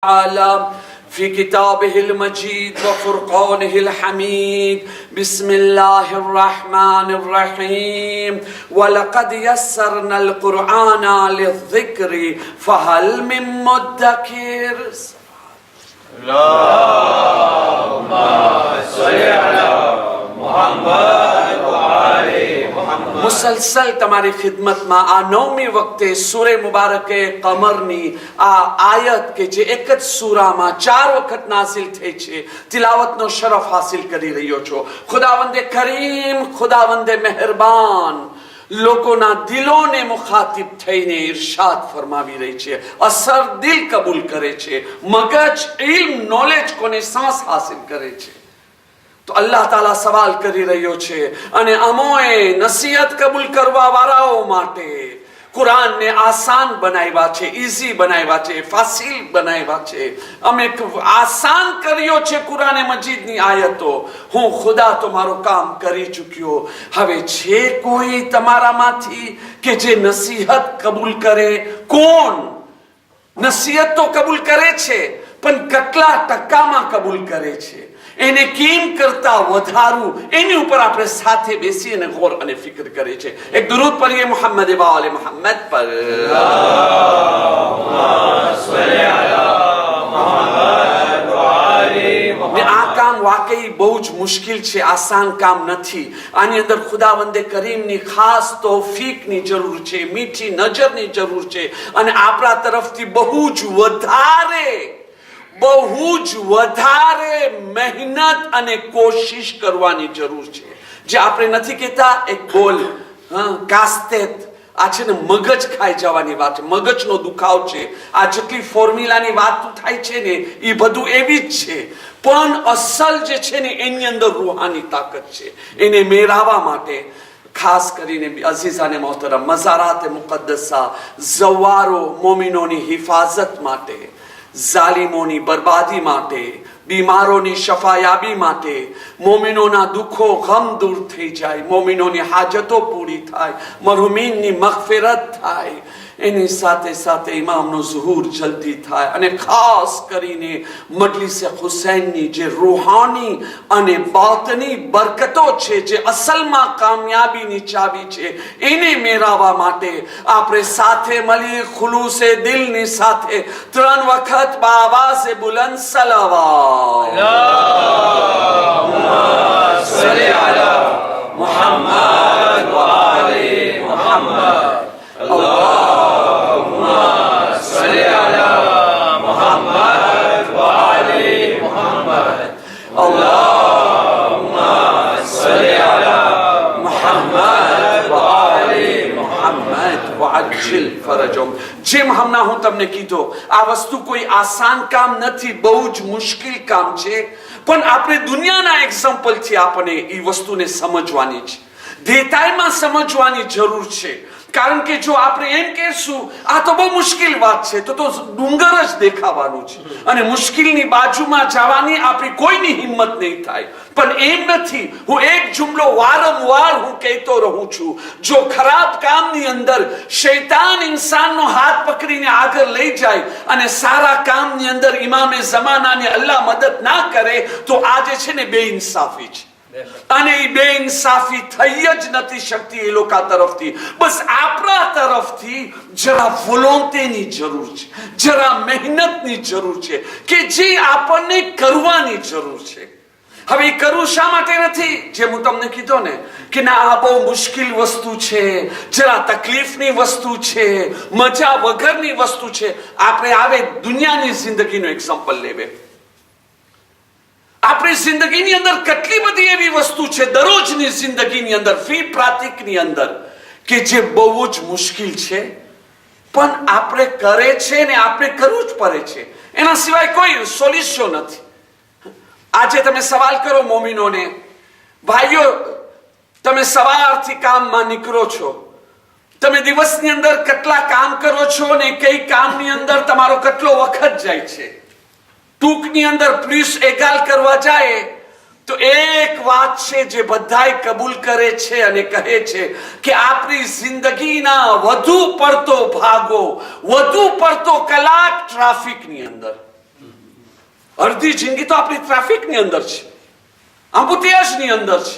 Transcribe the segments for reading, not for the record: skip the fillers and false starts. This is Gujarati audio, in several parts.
تعالى في كتابه المجيد وفرقانه الحميد. بسم الله الرحمن الرحيم. ولقد يسرنا القرآن للذكر فهل من مدكر. اللهم صل على محمد وآل محمد. મુસલસલ તમારી ખિદમતમાં આ 9મી વખતે સૂરે મુબારકે કમરની આ આયત કે જે એક જ સૂરામાં 4 વખત નાઝિલ થઈ છે તિલાવતનો શરફ હાસિલ કરી રહ્યો છો. ખુદાવંદે કરીમ, ખુદાવંદે મહેરબાન લોકોના દિલોને મુખાતિબ થઈને ઇરશાદ ફરમાવી રહી છે. અસર દિલ કબૂલ કરે છે, મગજ ઇલ્મ નોલેજ કોને સાંસ હાસિલ કરે છે. તો અલ્લાહ તાલા સવાલ કરી રહ્યો છે અને અમોએ નસીહત કબૂલ કરવા વાળાઓ માટે કુરાનને આસાન બનાવ્યા છે, ઈઝી બનાવ્યા છે, ફાસિલ બનાવ્યા છે. અમે આસાન કર્યો છે કુરાને મજીદની આયતો. હું ખુદા તમારું કામ કરી ચૂક્યો. હવે છે કોઈ તમારામાંથી કે જે નસીહત કબૂલ કરે? કોણ નસીહત તો કબૂલ કરે છે, પણ કેટલા ટકામાં કબૂલ કરે છે એને કેમ કરતા વધારું એની ઉપર આપણે સાથે બેસી અને ગૌર અને ફિકર કરે છે. એક દરૂદ પઢીએ મુહમ્મદ વાલે મુહમ્મદ પર. આ કામ વાકઈ બહુ જ મુશ્કેલ છે, આસાન કામ નથી. આની અંદર ખુદાવંદે કરીમની ખાસ તૌફીકની જરૂર છે, મીઠી નજરની જરૂર છે અને આપણા તરફથી બહુ જ વધારે મહેનત અને કોશિશ કરવાની જરૂર છે. જે આપણે નથી કહેતા એક બોલ કાસ્તેત, આ છે ને મગજ ખાઈ જવાની વાત છે, મગજનો દુખાવ છે. આ જેટલી ફોર્મ્યુલાની વાત થાય છે ને એ બધું એવી જ છે, પણ અસલ જે છે ને એની અંદર રૂહાની તાકાત છે. એને મેળવવા માટે ખાસ કરીને અઝીઝાને મોહતરમ મઝારાત મુકદ્દસા, ઝવારો મોમિનોની હિફાજત માટે, ઝાલિમોની બરબાદી માટે, બીમારોની શફાયાબી માટે, મોમિનોના દુઃખો ગમ દૂર થઈ જાય, મોમિનોની હાજતો પૂરી થાય, મરહુમીનની મગફિરત થાય, એની સાથે સાથે ઇમામનો ઝુહૂર જલ્દી થાય અને ખાસ કરીને મજલિસે હુસૈનની જે રૂહાની અને બાતની બરકતો છે, જે અસલમાં કામયાબીની ચાવી છે, એને મેળવવા માટે આપણે સાથે મળી ખુલૂસે દિલની સાથે 3 વખત બાવાઝે બુલંદ સલાવત. અલ્લાહુમ્મા સલ્લી અલા મુહમ્મદ વ આલિ મુહમ્મદ. જેમ હમણાં હું તમને કીધું, આ વસ્તુ કોઈ આસાન કામ નથી, બહુ જ મુશ્કેલ કામ છે. પણ આપણે દુનિયાના એક્ઝામ્પલથી આપણે એ વસ્તુને સમજવાની છે, દેતાઈમાં સમજવાની જરૂર છે. કારણ કે જો આપણે એમ કહેશું આ તો બહુ મુશ્કેલ વાત છે તો ડુંગર જ દેખાવાનું છે અને મુશ્કેલની બાજુમાં જવાની આપણી કોઈની હિંમત નહીં થાય. પણ એમ નથી. હું એક જુમલો વારંવાર હું કહેતો રહું છું, જો ખરાબ કામની અંદર શૈતાન ઇન્સાનનો હાથ પકડીને આગળ લઈ જાય અને સારા કામની અંદર ઇમામે ઝમાનાને અલ્લાહ મદદ ના કરે તો આજે છે ને બેઇન્સાફી છે. અને એ બેઇન્સાફી થઈ જ નથી શકતી એ લોકો તરફથી. બસ આપણા તરફથી જરા વોલોન્ટેની જરૂર છે, જરા મહેનતની જરૂર છે કે જે આપણને કરવાની જરૂર છે. હવે એ કરવું શા માટે નથી? જે હું તમને કીધું ને કે ના આ બહુ મુશ્કેલ વસ્તુ છે, જરા તકલીફની વસ્તુ છે, મજા વગરની વસ્તુ છે. આપણે આવે દુનિયાની જિંદગીનો એક્ઝામ્પલ લેવે. આપણી જિંદગીની અંદર કેટલી બધી એવી વસ્તુ છે દરરોજની જિંદગીની અંદર, ફી પ્રાતિકની અંદર, કે જે બહુ જ મુશ્કેલ છે પણ આપણે કરે છે ને આપણે કરવું જ પડે છે. એના સિવાય કોઈ સોલ્યુશન નથી. આજે તમે સવાલ કરો મોમિનોને, ભાઈઓ તમે સવારથી કામમાં નીકળો છો, તમે દિવસની અંદર કેટલા કામ કરો છો ને કઈ કામની અંદર તમારો કેટલો વખત જાય છે. ટૂંકની અંદર પ્લીઝ એગાલ કરવા જાય તો એક વાત છે જે બધાય કબૂલ કરે છે અને કહે છે કે આપણી જિંદગીના વધુ પડતો ભાગો, વધુ પડતો કલાક ટ્રાફિકની અંદર, અડધી જિંદગી તો આપણી ટ્રાફિકની અંદર છે, આંબુતિયાસની અંદર છે.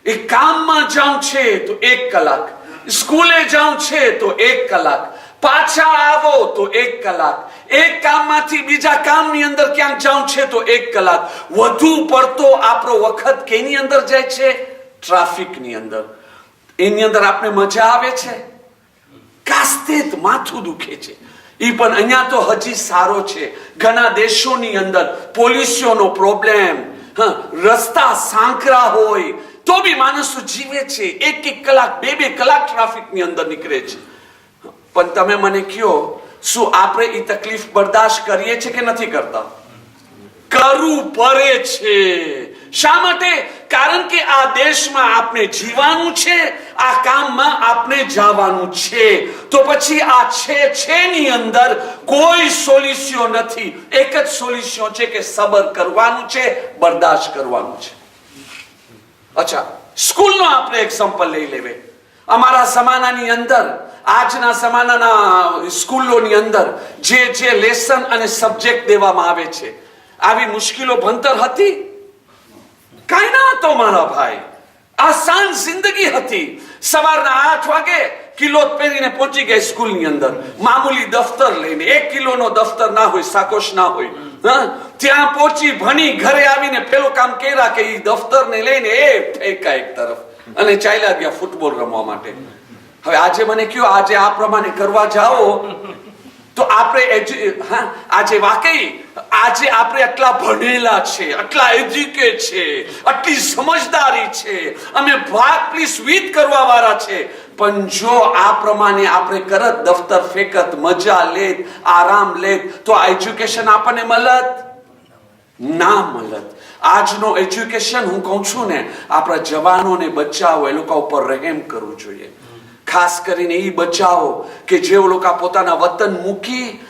એ કામમાં જાઉં છે તો 1 કલાક, સ્કૂલે જાઉં છે તો 1 કલાક, પાછા આવો તો 1 કલાક, એક કામમાંથી બીજા કામની અંદર ક્યાંક જાઉં છે તો 1 કલાક. વધુ પડતો આપણો વખત કેની અંદર જાય છે? ટ્રાફિકની અંદર. એની અંદર આપણે મજા આવે છે? કાસ્તે માથું દુખે છે. એ પણ અહીંયા તો હજી સારો છે. ઘણા દેશોની અંદર પોલ્યુશનનો પ્રોબ્લેમ, રસ્તા સાંકરા હોય તો બી માણસો જીવે છે. 1 કલાક 2 કલાક ટ્રાફિકની અંદર નીકળે છે. પણ તમે મને કહો, શું આપણે એ તકલીફ બરદાસ્ત કરીએ છીએ કે નથી કરતા? કરવું પડે છે. શા માટે? કારણ કે આ દેશમાં આપણે જીવાનું છે, આ કામમાં આપણે જવાનું છે. તો પછી આ છે ની અંદર કોઈ સોલ્યુશન નથી. એક જ સોલ્યુશન છે કે સબર કરવાનું છે, બરદાસ્ત કરવાનું છે. અચ્છા, સ્કૂલનો આપણે એક્ઝામ્પલ લઈ લેવે. અમારા જમાનાની અંદર, આજના જમાનાના સ્કૂલોની અંદર જે લેસન અને સબ્જેક્ટ દેવામાં આવે છે, આવી મુશ્કેલો ભણતર હતી? કાંઈ ના હતો મારા ભાઈ. આસાન જિંદગી હતી. સવારના 8 વાગે કિલોત પહેરીને પહોંચી ગયા સ્કૂલની અંદર, મામૂલી દફતર લઈને. 1 કિલોનો દફતર ના હોય, સાકોશ ના હોય. ત્યાં પહોંચી ભણી ઘરે આવીને પેલું કામ કર્યા કે એ દફતરને લઈને ફેંકા એક તરફ અને ચાલ્યા ગયા ફૂટબોલ રમવા માટે. હવે આજે મને કયો, આજે આ પ્રમાણે કરવા જાઓ તો આપણે આજે વાકઈ આજે આપણે આટલા ભણેલા છે, આટલા એજ્યુકેટ છે, આટલી સમજદારી છે, અમે ભાગ પ્લીઝ વિધ કરવા વાળા છે. પણ જો આ પ્રમાણે આપણે કરત, દફતર ફેંકત, મજા લેત, આરામ લેત, તો આ એજ્યુકેશન આપણને મળત? ના મળત. આજનો એજ્યુકેશન, હું કહું છું ને, આપણા જવાનોને બચાવો, એ લોકો ઉપર રહેમ કરવું જોઈએ. ખાસ કરીને એ બચાવો કે જે લોકો પોતાના વતન મૂકી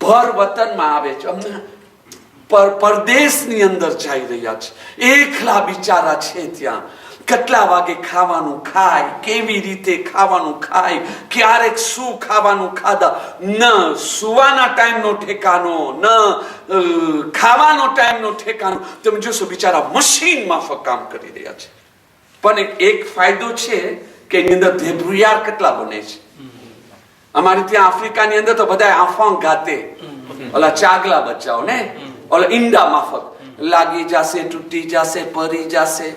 ભર વતનમાં આવે છે, પરદેશની અંદર જઈ રહ્યા છે, એકલા બિચારા છે ત્યાં. કેટલા વાગે ખાવાનું ખાય, કેવી રીતે ખાવાનું ખાય, ક્યારેક શું ખાવાનું ખાધા, ન સુવાના ટાઈમનો ઠેકાનો, ન ખાવાનો ટાઈમનો ઠેકાનો. તમે જોશો બિચારા મશીન માફક કામ કરી રહ્યા છે. પણ એક ફાયદો છે કે એની અંદર ધેબરુયાર કેટલા બને છે. અમારે ત્યાં આફ્રિકાની અંદર તો બધા આફાં ગાતે, ઓલા ચાગલા બચ્ચાઓ ને, ઓલા ઈંડા માફક લાગી જશે, તૂટી જશે, પરી જશે.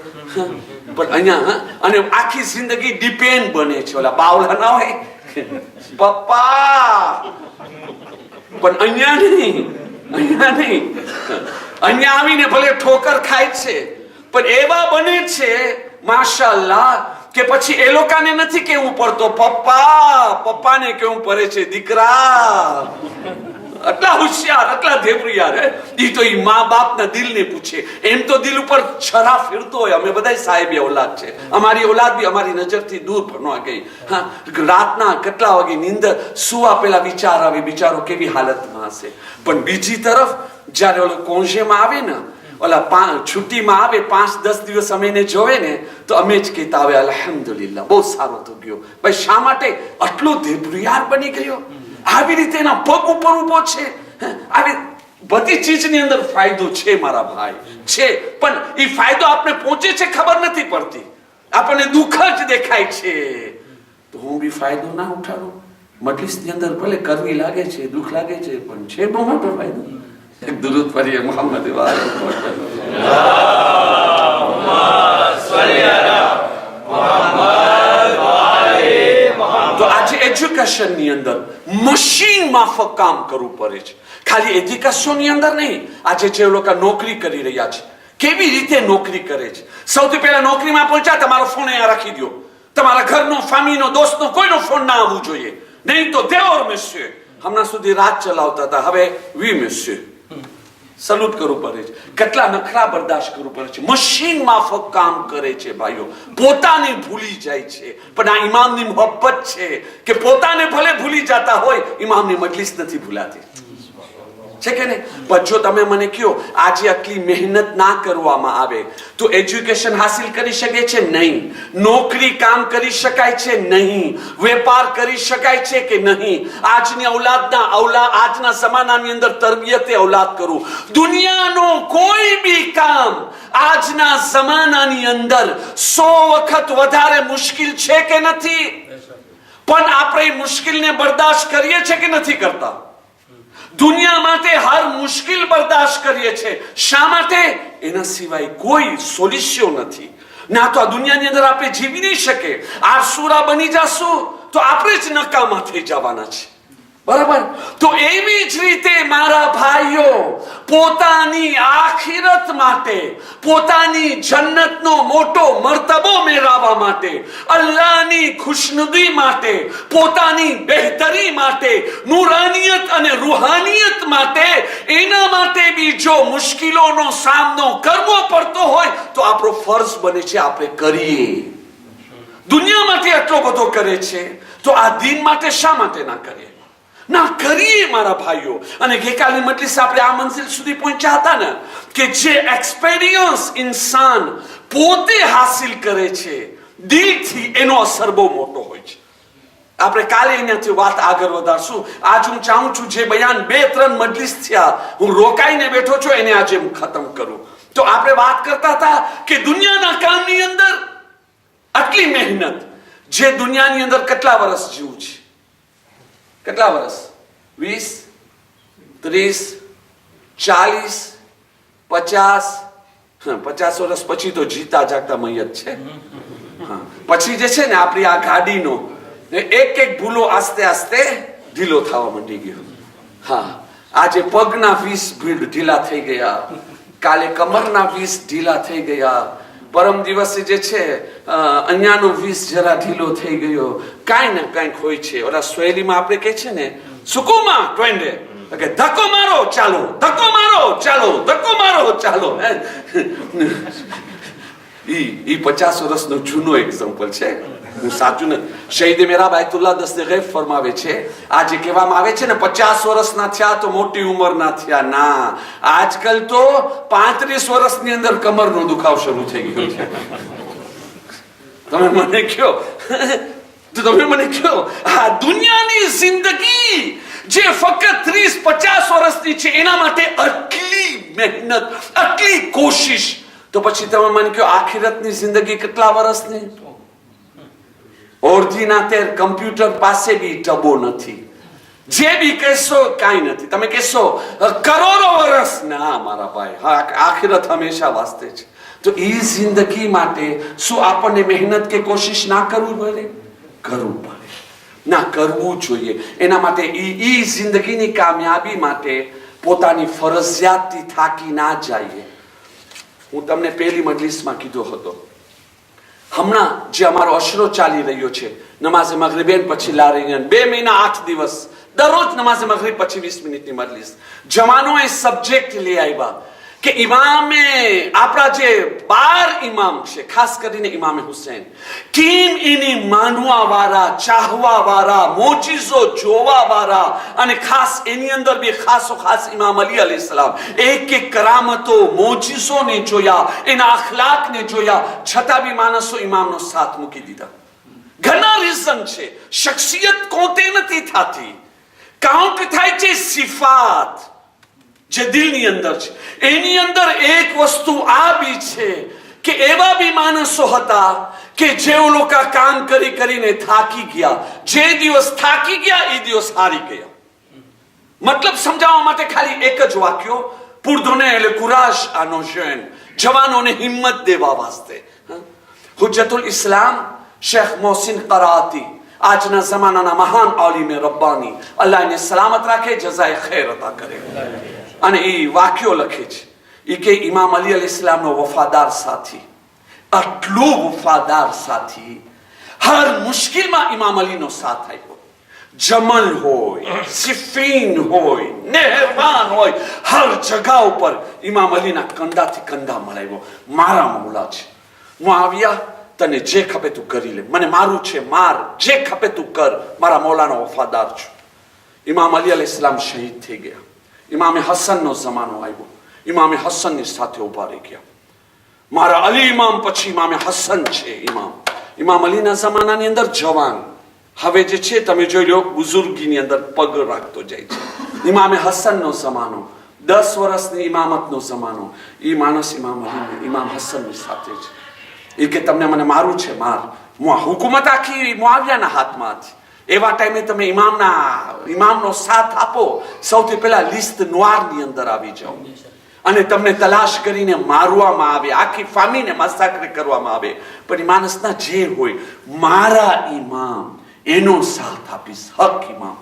પણ અહીંયા અને આખી જિંદગી ડિપેન્ડ બને છે. ઓલા બાવલા ના હોય, પપ્પા. પણ અહીંયા નહીં, અહીંયા આવીને ભલે ઠોકર ખાય છે, પણ એવા બને છે માશાઅલ્લાહ કે પછી એ લોકોને નથી કેવું પડતો પપ્પા, પપ્પાને કેવું પડે છે દીકરા. આટલા હોશિયાર, આટલા ધેબરિયાર. ઈ તો ઈ મા બાપના દિલને પૂછે. એમ તો દિલ ઉપર છરા ફેરતો હોય. અમે બધા સાહેબી ઓલાદ છે. અમારી ઓલાદ બી અમારી નજરથી દૂર ભણવા ગઈ. રાતના કેટલા વાગે નીંદર સુવા પેલા વિચાર આવે, બિચારો કેવી હાલતમાં હશે. પણ બીજી તરફ જયારે ઓલો કોંજેમાં આવે ને, ઓલા છુટ્ટીમાં આવે, 5-10 દિવસ અમે એને જોવે ને, તો અમે જ કહેતા આવે અલ્હમ્દુલિલ્લાહ, બહુ સારો તો ગયો. ભાઈ શા માટે? આટલો ધેબરિયાર બની ગયો. આવી રીતે એના પગ ઉપર ઉભો છે. આવી બધી ચીજની અંદર ફાયદો છે મારા ભાઈ, છે. પણ એ ફાયદો આપણે પહોંચે છે ખબર નથી પડતી. આપણને દુઃખ જ દેખાય છે. તો હું બી ફાયદો ના ઉઠાડું. મજલિસની અંદર ભલે કરવી લાગે છે, દુઃખ લાગે છે, પણ છે બહુ મોટો ફાયદો. એક દુરૂદ પઢીએ મોહમ્મદ તો આજે એજ્યુકેશન ની અંદર મશીન માફક કામ કરવું પડે છે. ખાલી એજ્યુકેશન ની અંદર નહીં, આજે જે લોકો નોકરી કરી રહ્યા છે, કેવી રીતે નોકરી કરે છે. સૌથી પહેલા નોકરીમાં પહોંચ્યા, તમારો ફોન અહીંયા રાખી દો. તમારા ઘરનો, ફેમિલીનો, દોસ્તનો કોઈનો ફોન ના આવવું જોઈએ. નહીં તો દેવર મેસ્યો. હમણાં સુધી રાત ચલાવતા હતા, હવે વી મેસ્યો. સલ્યુટ કરવું પડે છે. કેટલા નખરા બરદાસ્ત કરવું પડે છે. મશીન માફક કામ કરે છે ભાઈઓ. પોતાને ભૂલી જાય છે. પણ આ ઇમામની મોહબ્બત છે કે પોતાને ભલે ભૂલી જતા હોય, ઇમામની મજલિસ નથી ભૂલાતી. છે કે નહીં? પણ જો તમે મને કહો આજે આટલી મહેનત ના કરવામાં આવે તો એજ્યુકેશન હાસિલ કરી શકે છે? નહીં. નોકરી કામ કરી શકાય છે? નહીં. વેપાર કરી શકાય છે કે નહીં? આજની આજના જમાનાની અંદર તરબિયતે ઔલાદ કરવું, દુનિયાનો કોઈ બી કામ આજના જમાનાની અંદર 100 વખત વધારે મુશ્કેલ છે કે નથી? પણ આપણે મુશ્કેલને બરદાશ્ત કરીએ છીએ કે નથી કરતા? દુનિયા માટે હર મુશ્કેલ બરદાશ્ત કરીએ છીએ. શા માટે? એના સિવાય કોઈ સોલ્યુશન નથી. ના તો આ દુનિયાની અંદર આપણે જીવી નહીં શકે. આસુરા બની જશું તો આપણે જ નકામા થઈ જવાના છે. બરાબર? તો એવી જ રીતે મારા ભાઈઓ, પોતાની આખિરત માટે, પોતાની જન્નતનો મોટો મર્તબો મેળવવા માટે, અલ્લાહની ખુશનુદી માટે, પોતાની બહેતરી માટે, નૂરાનિયત અને રૂહાનિયત માટે, એના માટે બી જો મુશ્કેલોનો સામનો કરવો પડતો હોય તો આપણો ફરજ બને છે આપણે કરીએ. દુનિયા માટે આટલો બધો કરે છે તો આ દીન માટે શા માટે ના કરીએ? ના કરીએ મારા ભાઈઓ. અને ગઈકાલની મજલિસ આપણે આ મંઝિલ સુધી પહોંચ્યા હતા ને કે જે એક્સપિરિયન્સ ઇન્સાન પોતે હાસિલ કરે છે દિલથી, એનો અસર બહુ મોટો હોય છે. આપણે કાલે એનાથી વાત આગળ વધારશું. આજ હું ચાહું છું જે બયાન 2-3 મજલિસ થયા હું રોકાઈને બેઠો છું એને આજે હું ખતમ કરું. તો આપણે વાત કરતા હતા કે દુનિયાના કામની અંદર આટલી મહેનત, જે દુનિયાની અંદર કેટલા વર્ષ જીવું છે? કેટલા વર્ષ? 20, 30, 40, 50? 50 વર્ષ પછી તો જીતા જાગતા મૈયત છે. પછી જે છે ને આપણી આ ગાડીનો એક ભૂલો આસ્તે આસ્તે ઢીલો થવા માંડી ગયો. હા, આજે પગના 20 ઢીલા થઈ ગયા, કાલે કમરના 20 ઢીલા થઈ ગયા, પરમ દિવસે જે છે અહીંયાનો 20 જરા ઢીલો થઈ ગયો. કાંઈ ને કાંઈક હોય છે. ઓલા સ્વેલીમાં આપણે કહે છે ને સુકુમાં ટ્વેન્ડે કે ધક્કો મારો ચાલો, ધક્કો મારો ચાલો, ધક્કો મારો ચાલો. ઈ 50 વર્ષનો જૂનો એક્ઝામ્પલ છે. હું સાચું નથી. શહીદ મેરા બાયતુલ્લાહ દસ્તગીર ફરમાવે છે, આજે કહેવામાં આવે છે ને 50 વર્ષના થયા તો મોટી ઉંમરના થયા. ના, આજકાલ તો 35 વર્ષની અંદર કમરનો દુખાવ શરૂ થઈ ગયો છે. તમે મને કહો આ દુનિયાની જિંદગી જે ફક્ત 30-50 વર્ષની છે એના માટે આટલી મહેનત, આટલી કોશિશ, તો પછી તમે મને કહો આખિરતની જિંદગી કેટલા વર્ષની? ઓર્ડિનાટેર કમ્પ્યુટર પાસે બી ટબો નથી. જે બી કહેશો કાંઈ નથી. તમે કહેશો કરોડો વર્ષ, ના મારા ભાઈ, આખિરત હંમેશા વાસ્તે છે. તો એ જિંદગી માટે શું આપણને મહેનત કે કોશિશ ના કરવું પડે? કરવું પડે, ના કરવું જોઈએ. એના માટે ઈ જિંદગીની કામયાબી માટે પોતાની ફરજિયાતથી થાકી ના જઈએ. હું તમને પહેલી મજલિસમાં કીધો હતો, હમણાં જે અમારો અશરો ચાલી રહ્યો છે નમાઝે મગરિબેન પછી લારીન 2 મહિના 8 દિવસ દરરોજ નમાઝે મગરિબ પછી 20 મિનિટની મજલિસ. જવાનોએ સબ્જેક્ટ લઈ આવ્યા કે ઇમામે આપણા જે 12 ઇમામ છે, ખાસ કરીને ઇમામે હુસૈન, કેમ એની માનવા વાળા, ચાહવા વાળા, મોજીઝો જોવા વાળા, અને ખાસ એની અંદર બી ખાસ ઇમામ અલી અલૈહિસ્સલામ એક કરામતો, મોજીઝોને જોયા, એના અખલાકને જોયા, છતાં બી માણસો ઇમામનો સાથ મૂકી દીધા. ઘણા રીઝન છે. શખ્સિયત કોતે નથી થતી, કાઉન્ટ થાય છે સિફાત જે દિલની અંદર છે. એની અંદર એક વસ્તુ આ બી છે કે એવા બી માણસો હતા કે જે લોકો કામ કરીને થાકી ગયા, જે દિવસ થાકી ગયા એ દિવસ હારી ગયા. મતલબ સમજાવવા માટે ખાલી એક જ વાક્યો, pour donner le courage à nos jeunes, જવાનોને હિંમત દેવા વાસ્તે. હુજ્જતુલ ઇસ્લામ શેખ મોહસિન કરાતી, આજના જમાનાના મહાન આલિમે રબ્બાની, અલ્લાહ એને સલામત રાખે, જઝાએ ખૈર અતા કરે. અને એ વાક્યો લખે છે એ કે ઇમામ અલી અલૈહિસ્સલામનો વફાદાર સાથી, આટલું વફાદાર સાથી, હર મુશ્કેલમાં ઇમામ અલીનો સાથ આપ્યો. જમલ હોય, સિફીન હોય, નેહરવાન હોય, હર જગા ઉપર ઇમામ અલીના કંધાથી કંધા મળાવ્યો. મારા મૌલા છે, મુઆવિયા તને જે ખપે તું કરી લે, મને મારું છે માર, જે ખપે તું કર, મારા મૌલાનો વફાદાર છું. ઇમામ અલી અલૈહિસ્સલામ શહીદ થઈ ગયા. ઇમામે હસનનો જમાનો આવ્યો. ઇમામે હસનની સાથે ઉભા રહી ગયા. મારા અલી ઇમામ પછી ઇમામે હસન છે. ઇમામ અલીના જમાનાની અંદર જવાન, હવે જે છે તમે જોઈ લો બુઝુર્ગીની અંદર પગ રાખતો જાય છે. ઇમામે હસનનો જમાનો, 10 વર્ષની ઇમામતનો જમાનો. એ માણસ ઇમામ હસનની સાથે છે. એ કે તમને મને મારું છે, માર. હુકુમત આખી મુઆવિયાના હાથમાં હતી. એવા ટાઈમે તમે ઇમામનો સાથ આપો, સૌથી પહેલા લિસ્ટ નોઆરની અંદર આવી જાઓ અને તમને તલાશ કરીને મારવામાં આવે, આખી ફામીને મસાકરે કરવામાં આવે. પણ એ માણસના જે હોય, મારા ઇમામ એનો સાથ આપીશ, હક ઇમામ.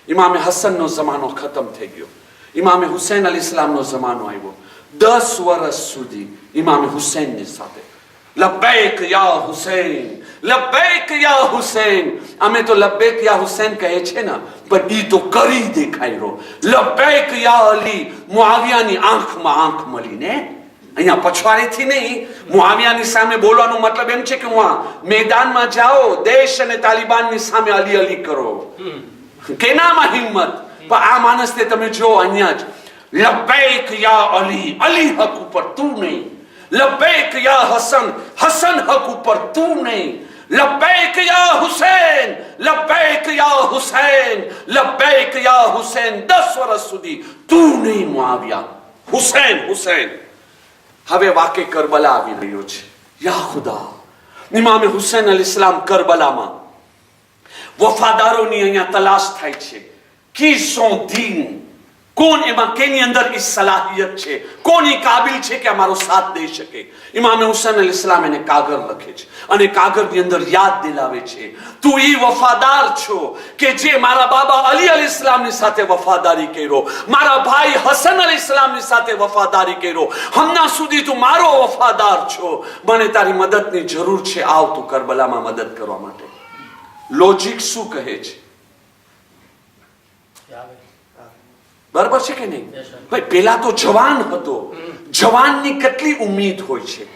ઇમામે હસનનો જમાનો ખતમ થઈ ગયો. ઇમામે હુસૈન અલી ઇસ્લામનો જમાનો આવ્યો. 10 વર્ષ સુધી ઇમામે હુસૈનની સાથે લબ્બૈક યા હુસૈન, લબ્બૈક યા હુસૈન. અમે તો લબ્બૈક યા હુસૈન કહે છે ને, પણ ઈ તો કરી દેખાયો. લબ્બૈક યા અલી. મુઆવિયાની આંખમાં આંખ મળીને, અહીંયા પછવાડીથી નહીં, મુઆવિયાની સામે બોલવાનો મતલબ એમ છે કે હું મેદાનમાં જાઓ, દેશ અને તાલિબાનની સામે અલી અલી કરો. કેનામાં હિંમત. પણ આ માણસને તમે જો અહીંયા જ લબ્બૈક યા અલી, અલી હક ઉપર તું નહીં. લબ્બૈક યા હસન, હસન હક ઉપર તું નહીં. લબ્બૈક યા હુસૈન, લબ્બૈક યા હુસૈન, લબ્બૈક યા હુસૈન. 10 વર્ષ સુધી તું નહીં મુઆવિયા, હુસૈન હુસૈન. હવે વાકે કરબલા આવી રહ્યો છે. યા ખુદા, ઇમામે હુસૈન અલી ઇસ્લામ કરબલામાં વફાદારોની અહીંયા તલાશ થાય છે. કી સો દીન, કોણ એમાં કેની અંદર ઈ સલાહિયત છે, કોણ ઈ કાબિલ છે કે અમારો સાથ દઈ શકે. ઇમામે હુસૈન અલી ઇસ્લામ એને કાગળ લખે છે અને કાગળની અંદર યાદ દિલાવે છે, તું ઈ વફાદાર છો કે જે મારા બાબા અલી અલી ઇસ્લામની સાથે વફાદારી કર્યો, મારા ભાઈ હસન અલી ઇસ્લામની સાથે વફાદારી કર્યો, હમણાં સુધી તું મારો વફાદાર છો. મને તારી મદદની જરૂર છે, આવ તું કરબલામાં મદદ કરવા માટે. લોજિક શું કહે છે? બરાબર છે કે નહીં? ભાઈ પેલા તો જવાન હતો. જવાનની કેટલી ઉમ્મીદ હોય છે,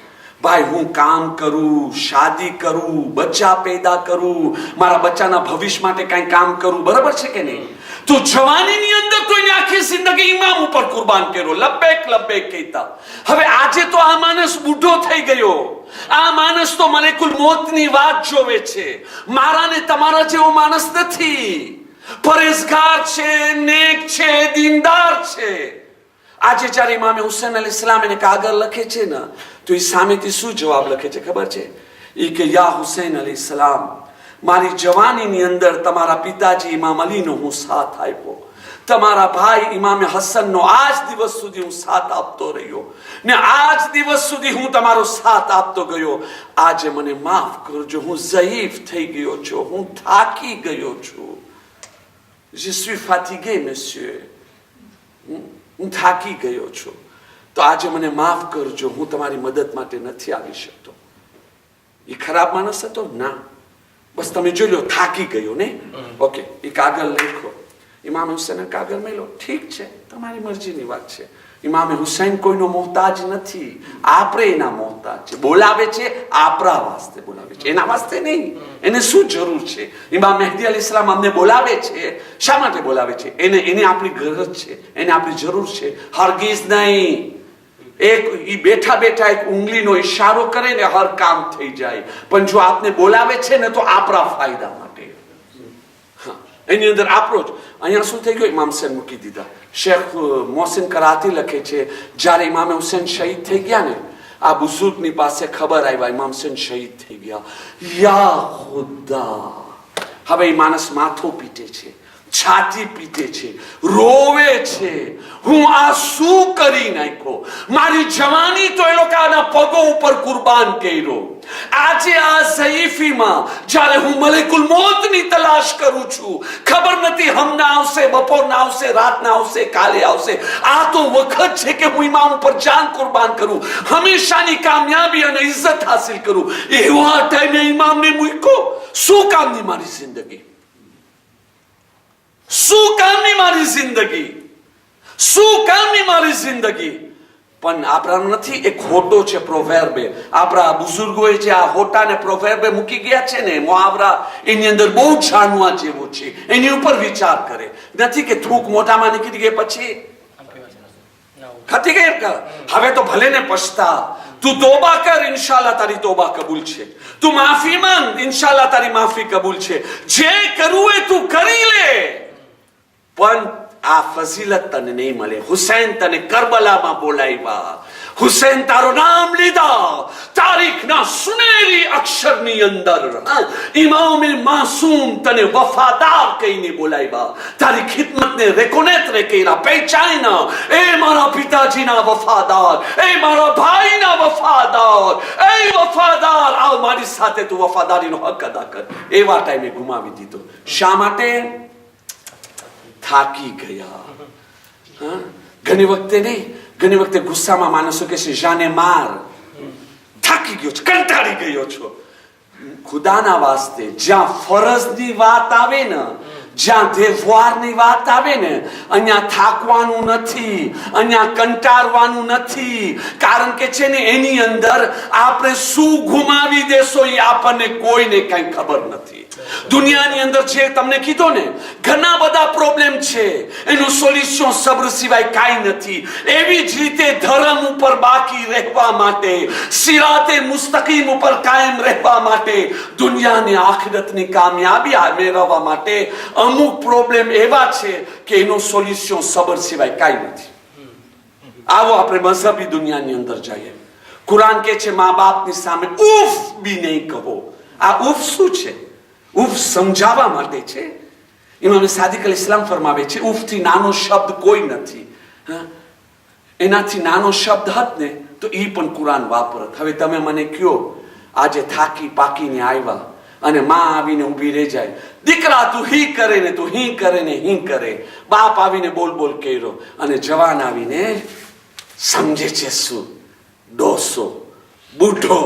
ભાઈ હું કામ કરું, શાદી કરું, બચ્ચા પેદા કરું, મારા બચ્ચાના ભવિષ્ય માટે કઈ કામ કરું. બરાબર છે કે નહીં? તો જવાનીની અંદર કોઈને આખી જિંદગી ઇમામ ઉપર કુરબાન કર્યો, લબ્બૈક લબ્બૈક કહેતા. હવે આજે તો આ માણસ બુઢો થઈ ગયો. આ માણસ તો મલેકુલ મોતની વાત જોવે છે. મારા ને તમારા જેવો માણસ નથી. પરેઝગાર છે, નેક છે, દીનદાર છે. આજે જ્યારે ઇમામે હુસૈન અલી ઇસ્લામ એને કાગળ લખે છે ને, તો એ સામેથી શું જવાબ લખે છે ખબર છે? એ કે યા હુસૈન અલી ઇસ્લામ, મારી જવાનીની અંદર તમારા પિતાજી ઇમામ અલીનો હું સાથ આપ્યો, તમારા ભાઈ ઇમામે હસનનો આજ દિવસ સુધી હું સાથ આપતો રહ્યો ને આજ દિવસ સુધી હું તમારો સાથ આપતો ગયો. આજે મને માફ કરજો, હું ઝઈફ થઈ ગયો છું, હું થાકી ગયો છું. Je suis fatigué, monsieur. હું થાકી ગયો છું, તો આજે મને માફ કરજો, હું તમારી મદદ માટે નથી આવી શકતો. એ ખરાબ માણસ હતો ના, બસ તમે જોઈ લો થાકી ગયો ને. ઓકે, એ કાગળ લખો. ઇમામ હુસૈન કાગળ મેલો, ઠીક છે, તમારી મરજીની વાત છે. ઇમામે હુસૈન કોઈનો મોહતાજ નથી, આપણે એના મોહતાજ છે. બોલાવે છે આપણા વાસ્તે બોલાવે છે, એના વાસ્તે નહીં. એને શું જરૂર છે? ઇમામ મહેદી અલી ઇસ્લામ અમને બોલાવે છે, શા માટે બોલાવે છે? એને આપણી ગરજ છે, એને આપણી જરૂર છે, હરગીઝ નહીં. ઈ બેઠા બેઠા એક ઉંગલીનો ઈશારો કરે ને હર કામ થઈ જાય. પણ જો આપને બોલાવે છે ને તો આપણા ફાયદા માટે, એની અંદર આપણો જ. અહીંયા શું થઈ ગયું? ઇમામ હુસૈન મૂકી દીધા. શેખ મોહસિન કરાતી લખે છે, જ્યારે ઇમામે હુસૈન શહીદ થઈ ગયા ને, આ બુઝુર્ગની પાસે ખબર આવ્યા ઇમામ હુસૈન શહીદ થઈ ગયા. યા ખુદા, હવે એ માણસ માથું પીટે છે, છાતી પીટે છે, રોવે છે. હું આ શું કરી નાખ્યો? મારી જવાની તો એ લોકોના પગો ઉપર કુરબાન કર્યો. આજે આ ઝઈફીમાં જ્યારે હું મલેકુલ મોતની તલાશ કરું છું, ખબર નથી હમણાં આવશે, બપોરના આવશે, રાતના આવશે, કાલે આવશે. આ તો વખત છે કે હું ઇમામ ઉપર જાન કુરબાન કરું, હંમેશાની કામયાબી અને ઇજ્જત હાસિલ કરું. એવા ટાઈમે ઇમામને મૂક્યો. શું કામની મારી જિંદગી? શું કામની મારી જિંદગી? શું કામની મારી જિંદગી? પણ આપણા નથી, એક હોટો છે પ્રોવેર્બે. આપણા બુઝુર્ગોએ જે આ હોટાને પ્રોવેર્બે મૂકી ગયા છે ને, મુહાવરા, એની અંદર બહુ જાણવા જેવો છે. એની ઉપર વિચાર કરે. નથી કે થૂક મોઢામાં નીકળી ગઈ પછી ખતી ગઈ કર, હવે તો ભલે ને પછતા, તું તોબા કર, ઇન્શાલ્લાહ તારી તોબા કબૂલ છે. તું માફી માંગ, ઇન્શાલ્લાહ તારી માફી કબૂલ છે. જે કરવું એ તું કરી લે, પણ આ ફઝીલત તને નહીં મળે. હુસૈન તને કરબલામાં બોલાવ્યા, હુસૈન તારો નામ લીધા તારીખના સુનેરી અક્ષરની અંદર. ઇમામ માસૂમ તને વફાદાર કહીને બોલાવ્યા, તારી ખિદમતને રેકોનેત્રે કર્યા, પહેચાન્યા. એ મારા પિતાજીના વફાદાર, એ મારા ભાઈના વફાદાર, એ વફાદાર, આવ મારી સાથે તું વફાદારીનો હક અદા કર. એવા ટાઈમે ગુમાવી દીધો. શા માટે? થાકી ગયા. ઘણી વખતે નહીં, ઘણી વખતે ગુસ્સામાં માણસો કે છે જાને માર, થાકી ગયો છો, કંટાળી ગયો છો. ખુદાના વાસ્તે જ્યાં ફરજની વાત આવે ને, જ્યાં દેવવારની વાત આવે ને, અહીંયા થાકવાનું નથી, અહીંયા કંટાળવાનું નથી. કારણ કે છે ને એની અંદર આપણે શું ગુમાવી દેશો એ આપણને કોઈને કઈ ખબર નથી. દુનિયાની અંદર જે તમને કીધો ને, ઘણા બધા પ્રોબ્લેમ છે, એનું સોલ્યુશન સબ્ર સિવાય કાંઈ નથી. એવી જ રીતે ધર્મ ઉપર બાકી રહેવા માટે, સિરાતે મુસ્તકીમ ઉપર કાયમ રહેવા માટે, દુનિયાની આખિરતની કામયાબી મેળવવા માટે અમુક પ્રોબ્લેમ એવા છે કે એનું સોલ્યુશન સબ્ર સિવાય કાંઈ નથી. આવો આપણે મઝહબી દુનિયાની અંદર જઈએ. કુરાન કે છે મા બાપની સામે ઉફ બી નહીં કહો. આ ઉફ શું છે? ઉફ સમજાવવા માટે છે. ઇમામ સાદિક અલ-ઇસ્લામ ફરમાવે છે ઉફથી નાનો શબ્દ કોઈ નથી. એનાથી નાનો શબ્દ હત ને તો એ પણ કુરાન વાપરત. હવે તમે મને કયો, આજે થાકી પાકીને આવ્યા અને માં આવીને ઊભી રહી જાય, દીકરા તું હી કરે ને તું હી કરે ને હી કરે, બાપ આવીને બોલ બોલ કર્યો, અને જવાન આવીને સમજે છે શું? ડોસો, બુઢો,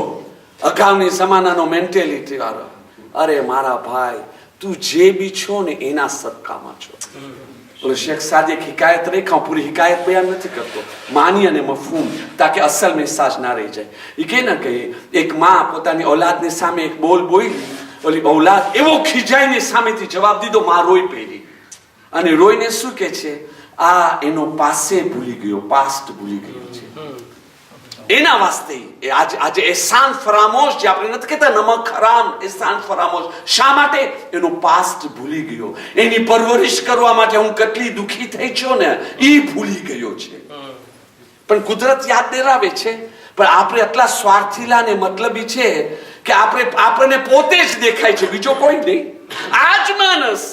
અગાઉની જમાનાનો મેન્ટેલિટી વાળો. અરે મારા ભાઈ, તું જે બી છો ને એના સદકામાં છો. બોલો શેખ સાદ એક હિકાયત રેખા, પૂરી હિકાયત બયાન નથી કરતો, માની અને મફહૂમ, તાકે અસલ મેસાજ ના રહી જાય. એ કે ના કહે, એક માં પોતાની ઔલાદની સામે એક બોલ બોલી, ઓલી ઔલાદ એવો ખીજાઈને સામેથી જવાબ દીધો, માં રોઈ પેરી. અને રોઈને શું કે છે? આ એનો પાસે ભૂલી ગયો, પાસ્ટ ભૂલી ગયો છે. એના વાસ્તે આજે એહસાન ફરામોશ, જે આપણે નથી કહેતા નમક હરામ, એહસાન ફરામોશ. શા માટે? એનો પાસ્ટ ભૂલી ગયો. એની પરવરિશ કરવા માટે હું કેટલી દુખી થઈ છું ને એ ભૂલી ગયો છે. પણ કુદરત યાદ દેરાવે છે, પણ આપણે એટલા સ્વાર્થીલા ને મતલબી છે કે આપણને પોતે જ દેખાય છે, બીજો કોઈ નહીં. આજ માણસ,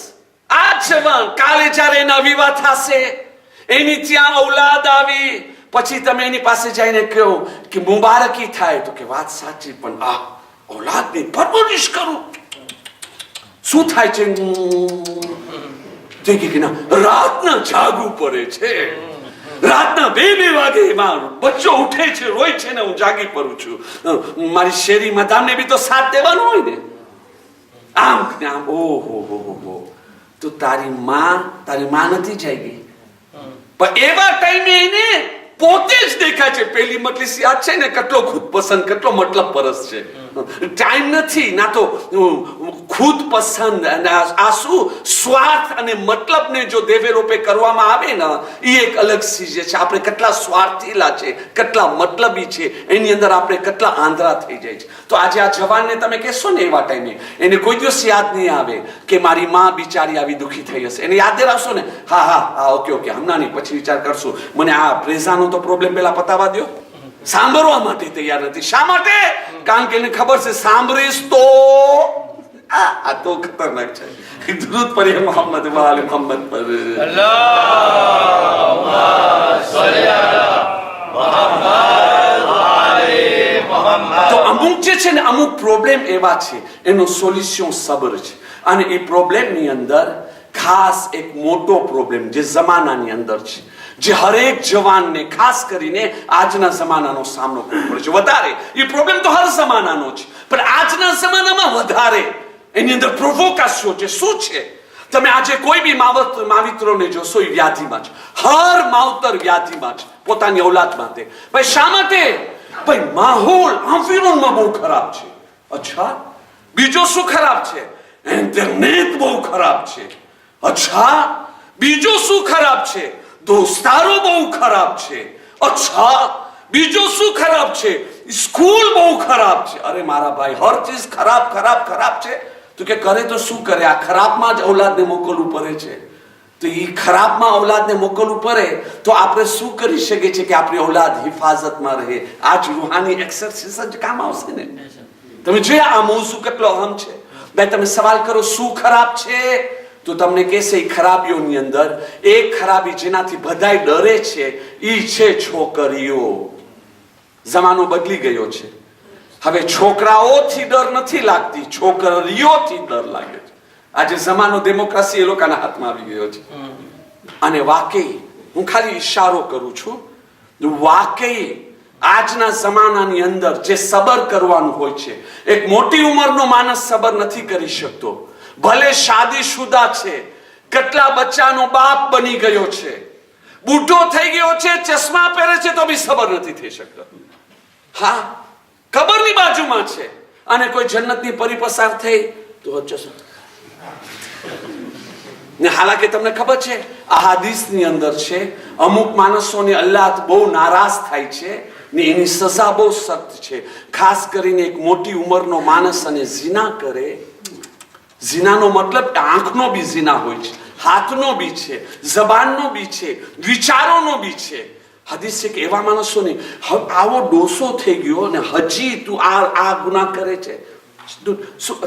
આજ જવાન, કાલે જ્યારે એના વિવાહ થશે, એની ત્યાં ઔલાદ આવી, પછી તમે એની પાસે જઈને કહો કે મુબારકી થાય, તો કે વાત સાચી, પણ આ ઔલાદની પરવરિશ કરું શું થાય છે? કે ના, રાતના જાગવું પડે છે, રાતના 2 વાગે એમાં બચ્ચો ઉઠે છે, રોય છે ને હું જાગી પડું છું. મારી શેરી મદામને બી તો સાથ દેવાનો હોય ને. આમ આમ ઓહો, તો તારી માં નથી જાગી, પણ એવા ટાઈમે એને પોતે જ દેખાય છે. પેલી મજલિસ યાદ છે ને, કેટલો ખુદ પસંદ, કેટલો મતલબ પરસ છે. ટાઈમ નથી ના તો ખુદ પસંદ, આ શું સ્વાર્થ અને મતલબને જો દેવે રૂપે કરવામાં આવે ને, એ એક અલગ ચીજ છે. આપણે કેટલા સ્વાર્થીલા છે, કેટલા મતલબી છે, એની અંદર આપણે કેટલા આંધળા થઈ જાય છે. તો આજે આ જવાનને તમે કહેશો ને એવા ટાઈમે, એને કોઈ દિવસ યાદ નહીં આવે કે મારી માં બિચારી આવી દુખી થઈ હશે. એને યાદ દેરાવશો ને, હા ઓકે હમણાં નહીં, પછી વિચાર કરશું, મને આ પ્રેઝાનો તો પ્રોબ્લેમ પેલા પતાવા દો. સાંભળવા માટે તૈયાર નથી. શા માટે? કારણ કે એને ખબર છે સાંભળીશ તો આ તો ખતરનાક છે. દરૂદ પઢીએ મોહમ્મદ વાલે મોહમ્મદ પર. અલ્લાહુમ્મા સલ્લી અલા મુહમ્મદ વાલે મુહમ્મદ. તો અમુક જે છે ને, અમુક પ્રોબ્લેમ એવા છે, એનો સોલ્યુશન સબર છે. અને એ પ્રોબ્લેમની અંદર ખાસ એક મોટો પ્રોબ્લેમ જે જમાનાની અંદર છે, જે હરેક જવાનને ખાસ કરીને આજના જમાનાનો સામનો કરવો પડે છે. વધારે એ પ્રોબ્લેમ તો હર જમાનાનો છે, પણ આજના જમાનામાં વધારે એની અંદર પ્રોવોકેશન છે. શું છે? તમે આજે કોઈ બી માવિત્રોને જોશો, એ વ્યાધિમાં છે. હર માવતર વ્યાધિમાં છે પોતાની ઔલાદ માટે. ભાઈ શા માટે? ભાઈ માહોલ એન્વાયરમેન્ટ બહુ ખરાબ છે. અચ્છા, બીજો શું ખરાબ છે? ઇન્ટરનેટ બહુ ખરાબ છે. અચ્છા, બીજો શું ખરાબ છે? દોસ્તારો બહુ ખરાબ છે. અચ્છા, બીજું શું ખરાબ છે? સ્કૂલ બહુ ખરાબ છે. અરે મારા ભાઈ, હર ચીજ ખરાબ ખરાબ ખરાબ છે. તો કે કરે તો શું કરે? આ ખરાબમાં જ અવલાદને મોકલવું પડે છે. તો એ ખરાબમાં અવલાદને મોકલવું પડે તો આપણે શું કરી શકીએ છીએ કે આપણી અવલાદ હિફાજતમાં રહે? આ જ રૂહાની એક્સરસાઇઝ જ કામ આવશે ને. તમે જોયા આ મોઝું કેટલો અહમ છે. ભાઈ તમે સવાલ કરો શું ખરાબ છે, તો તમને કહેશે એ ખરાબીઓની અંદર એક ખરાબી જેનાથી બધાય ડરે છે એ છે છોકરીઓ. જમાનો બદલી ગયો છે. હવે છોકરાઓથી ડર નથી લાગતી, છોકરીઓથી ડર લાગે છે. આજે જમાનો ડેમોક્રેસી એ લોકોના હાથમાં આવી ગયો છે. અને વાકઈ હું ખાલી ઈશારો કરું છું, વાકઈ આજના જમાનાની અંદર જે સબર કરવાનું હોય છે, એક મોટી ઉંમરનો માણસ સબર નથી કરી શકતો. ભલે શાદીશુદા છે, કેટલા બચ્ચાનો બાપ બની ગયો છે, બુઢો થઈ ગયો છે, ચશ્મા પહેરે છે, તો બી સબર નથી થઈ શકતો. હા, કબરની બાજુમાં છે અને કોઈ જન્નતની પરી પસાર થઈ તો ને હાલાકી તમને ખબર છે આ હાદીસની અંદર છે અમુક માણસોને અલ્લાહ બહુ નારાજ થાય છે ને એની સજા બહુ સખ્ત છે. ખાસ કરીને એક મોટી ઉંમરનો માણસ અને ઝિના કરે. ઝિનાનો મતલબ આંખનો બી ઝિના હોય છે, હાથનો બી છે, જબાનનો બી છે, વિચારોનો બી છે. હદીસ છે કે એવા માણસોને આવો ડોસો થઈ ગયો ને હજી તું આ ગુનાહ કરે છે.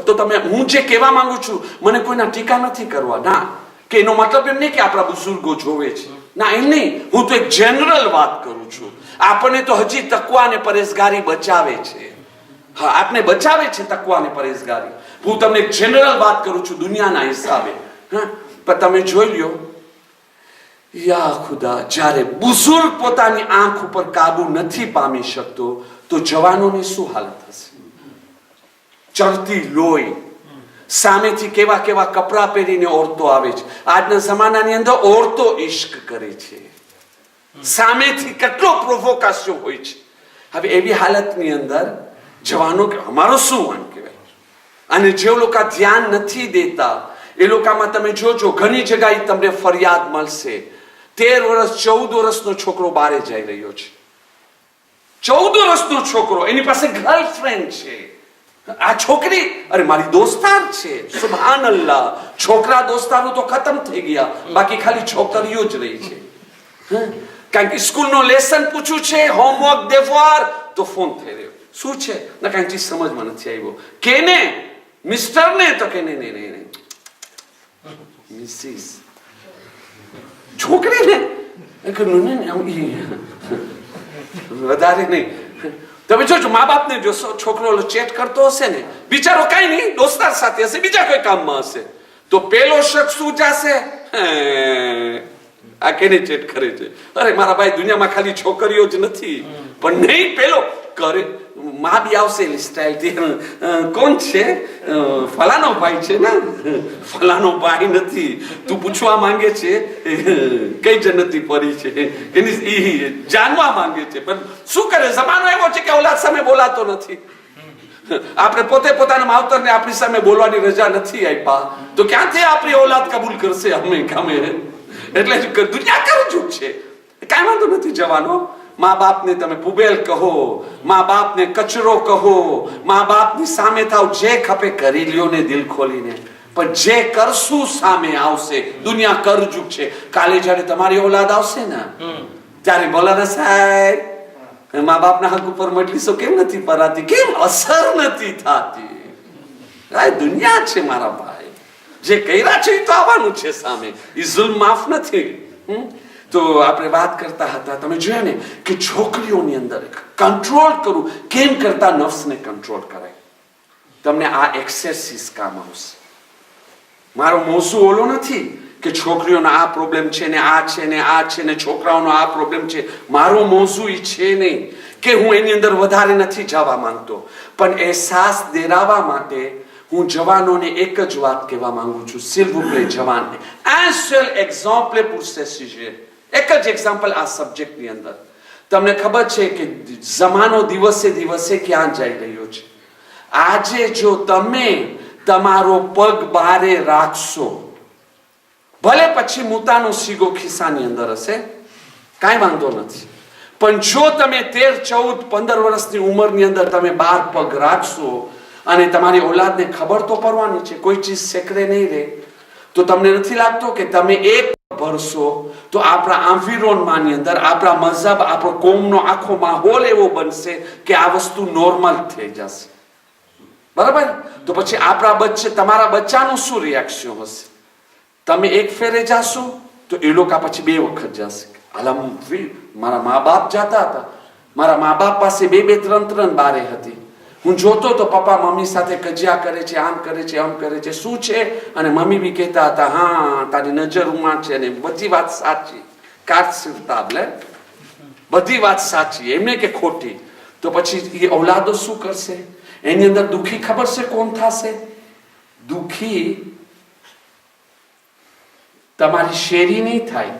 તો તમે, હું જે કહેવા માંગુ છું, મને કોઈના ટીકા નથી કરવા ના, કે એનો મતલબ એમ નહીં કે આપણા બુઝુર્ગો જોવે છે, ના એમ નહીં. હું તો એક જનરલ વાત કરું છું. આપણને તો હજી તકવા અને પરેશગારી બચાવે છે. હા, આપને બચાવે છે તકવા અને પરેશગારી. હું તમને એક જનરલ વાત કરું છું દુનિયાના હિસાબે. હા, પણ તમે જોઈ લ્યો, યા ખુદા, જ્યારે બુઝુર્ગ પોતાની આંખ ઉપર કાબુ નથી પામી શકતો તો જવાનોની શું હાલત હશે? ચડતી લોહી, સામેથી કેવા કેવા કપડા પહેરીને ઓરતો આવે છે. આજના જમાનાની અંદર ઓરતો ઇશ્ક કરે છે, સામેથી કેટલો પ્રોવોકેશન હોય છે. હવે એવી હાલતની અંદર જવાનો કે અમારો શું વાંક કહેવાય. અને જે લોકો ધ્યાન નથી દેતા એ લોકોમાં તમે જોજો ઘણી જગ્યાએ તમને ફરિયાદ મળશે. 13 વર્ષ 14 વર્ષનો છોકરો બારે જઈ રહ્યો છે. 14 વર્ષનો છોકરો, એની પાસે ગર્લફ્રેન્ડ છે. આ છોકરી, અરે મારી દોસ્તાર છે. સુભાન અલ્લાહ, છોકરા દોસ્તારો તો ખતમ થઈ ગયા, બાકી ખાલી છોકરીઓ જ રહી છે. કારણ કે સ્કૂલનો લેસન પૂછ્યું છે, હોમવર્ક દેવાર, તો ફોન થઈ રહ્યો. શું છે ના કઈ ચીજ સમજમાં નથી આવ્યો. કેને? મિસ્ટર ને? તો કે નહીં મિસિસ. છોકરીને વધારે નહીં. તમે જોજો મા બાપને જોશો, છોકરો ચેટ કરતો હશે ને, બિચારો કઈ નહીં દોસ્તાર સાથે હશે, બીજા કોઈ કામમાં હશે, તો પેલો શખ્સ શું જશે? આ કેને ચેટ કરે છે? અરે મારા ભાઈ, દુનિયામાં ખાલી છોકરીઓ જ નથી, પણ નહીં પેલો કરે. માં બી આવશે સ્ટાઇલથી, કોણ છે? ફલાનો ભાઈ છે ને? ફલાનો ભાઈ નથી, તું પૂછવા માંગે છે કઈ જન્નતી પરી છે, એની જાણવા માંગે છે. પણ શું કરે, જમાનો એવો છે કે ઓલાદ સામે બોલાતો નથી. આપણે પોતે પોતાના માવતરને આપણી સામે બોલવાની રજા નથી આપ્યા, તો ક્યાંથી આપણી ઓલાદ કબૂલ કરશે? અમે ગમે એટલે દુનિયા કરજું છે, કાંઈ વાંધો નથી જવાનો. મા બાપને તમે પુબેલ કહો, મા બાપને કચરો કહો, મા બાપની સામે થાવ, જે ખપે કરી લ્યો ને દિલ ખોલીને, પણ જે કરશું સામે આવશે. દુનિયા કરજુક છે. કાલે જયારે તમારી ઓલાદ આવશે ને, ત્યારે બોલાના સાહેબ મા બાપના હક ઉપર મજલિસો કેમ નથી પરાતી, કેમ અસર નથી થતી? આ દુનિયા છે મારા ભાઈ, જે કર્યા છે એ તો આવવાનું છે સામે. એ જુલ્મ માફ નથી. તો આપણે વાત કરતા હતા, તમે જોયા ને કે છોકરીઓની અંદર કંટ્રોલ કરવું કેમ કરતા નફ્સને કંટ્રોલ કરાય. તમને આ એક્સરસાઇઝ કામ આવશે. મારો મોઝું ઓલો નથી કે છોકરીઓનો આ પ્રોબ્લેમ છે ને આ છે ને આ છે ને છોકરાઓનો આ પ્રોબ્લેમ છે. મારો મોઝું એ છે નહીં કે હું એની અંદર વધારે નથી જવા માંગતો, પણ અહેસાસ દેરાવા માટે હું જવાનોને એક જ વાત કહેવા માંગુ છું. s'il vous plaît જવાન, un seul exemple pour ce sujet. એક જ એક્ઝામ્પલ આ સબ્જેક્ટની અંદર. તમને ખબર છે કે જમાનો દિવસે દિવસે ક્યાં જઈ રહ્યો છે. આજે જો તમે તમારો પગ બારે રાખશો, ભલે પછી મૂતાનો સીગો ખિસ્સાની અંદર હશે, કાંઈ વાંધો નથી, પણ જો તમે 13, 14, 15 વર્ષની ઉંમરની અંદર તમે 12 પગ રાખશો અને તમારી ઓલાદને ખબર તો પડવાની છે, કોઈ ચીજ સેકરે નહીં રહે, તો તમને નથી લાગતો કે તમે એક ભરશો તો આપણા આંફિરોનમાંની અંદર આપણા મઝહબ, આપણો કોમનો આખો માહોલ એવો બનશે કે આ વસ્તુ નોર્મલ થઈ જશે. બરાબર? તો પછી તમારા બચ્ચાનું શું રિએક્શન હશે? તમે એક ફેરે જાશો તો એ લોકો પછી 2 વખત જશે. મારા મા બાપ જતા હતા, મારા મા બાપ પાસે 2-2, 3-3 બારે હતી. હું જોતો તો પપ્પા મમ્મી સાથે કજિયા કરે છે, આમ કરે છે, આમ કરે છે, શું છે? અને મમ્મી બી કહેતા હતા, હા તારી નજરમાં છે, ને બધી વાત સાચી, બધી વાત સાચી, એમને કે ખોટી. તો પછી એ ઔલાદો શું કરશે? એની અંદર દુખી ખબર છે કોણ થશે? દુખી તમારી શેરી નહીં થાય,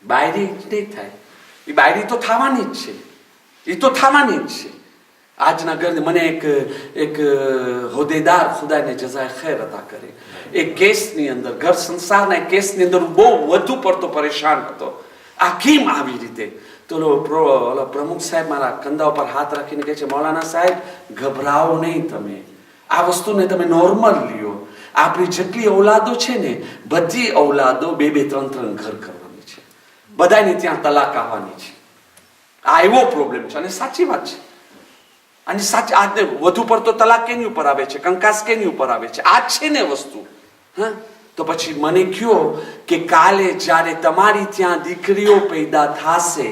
બાયરી નહીં થાય. એ બાયરી તો થવાની જ છે, એ તો થવાની જ છે. આજના ઘર મને એક હોદ્દેદાર, ખુદાને જઝાએ ખૈર અતા કરે, એક કેસની અંદર, ઘર સંસારના એક કેસની અંદર બહુ વધુ પડતો પરેશાન હતો. આ કેમ આવી રીતે? તો પ્રમુખ સાહેબ મારા કંધા ઉપર હાથ રાખીને કહે છે, મૌલાના સાહેબ ગભરાઓ નહીં, તમે આ વસ્તુને તમે નોર્મલ લ્યો. આપણી જેટલી ઔલાદો છે ને, બધી ઔલાદો 2-2, 3-3 ઘર કરવાની છે, બધાની ત્યાં તલાક આવવાની છે. આ એવો પ્રોબ્લેમ છે. અને સાચી વાત છે. અને સાચી આજને વધુ પડતો તલાક કેની ઉપર આવે છે? કંકાસ કેની ઉપર આવે છે? આ છે ને વસ્તુ. હા, તો પછી મને કહો કે કાલે જ્યારે તમારી ત્યાં દીકરીઓ પેદા થશે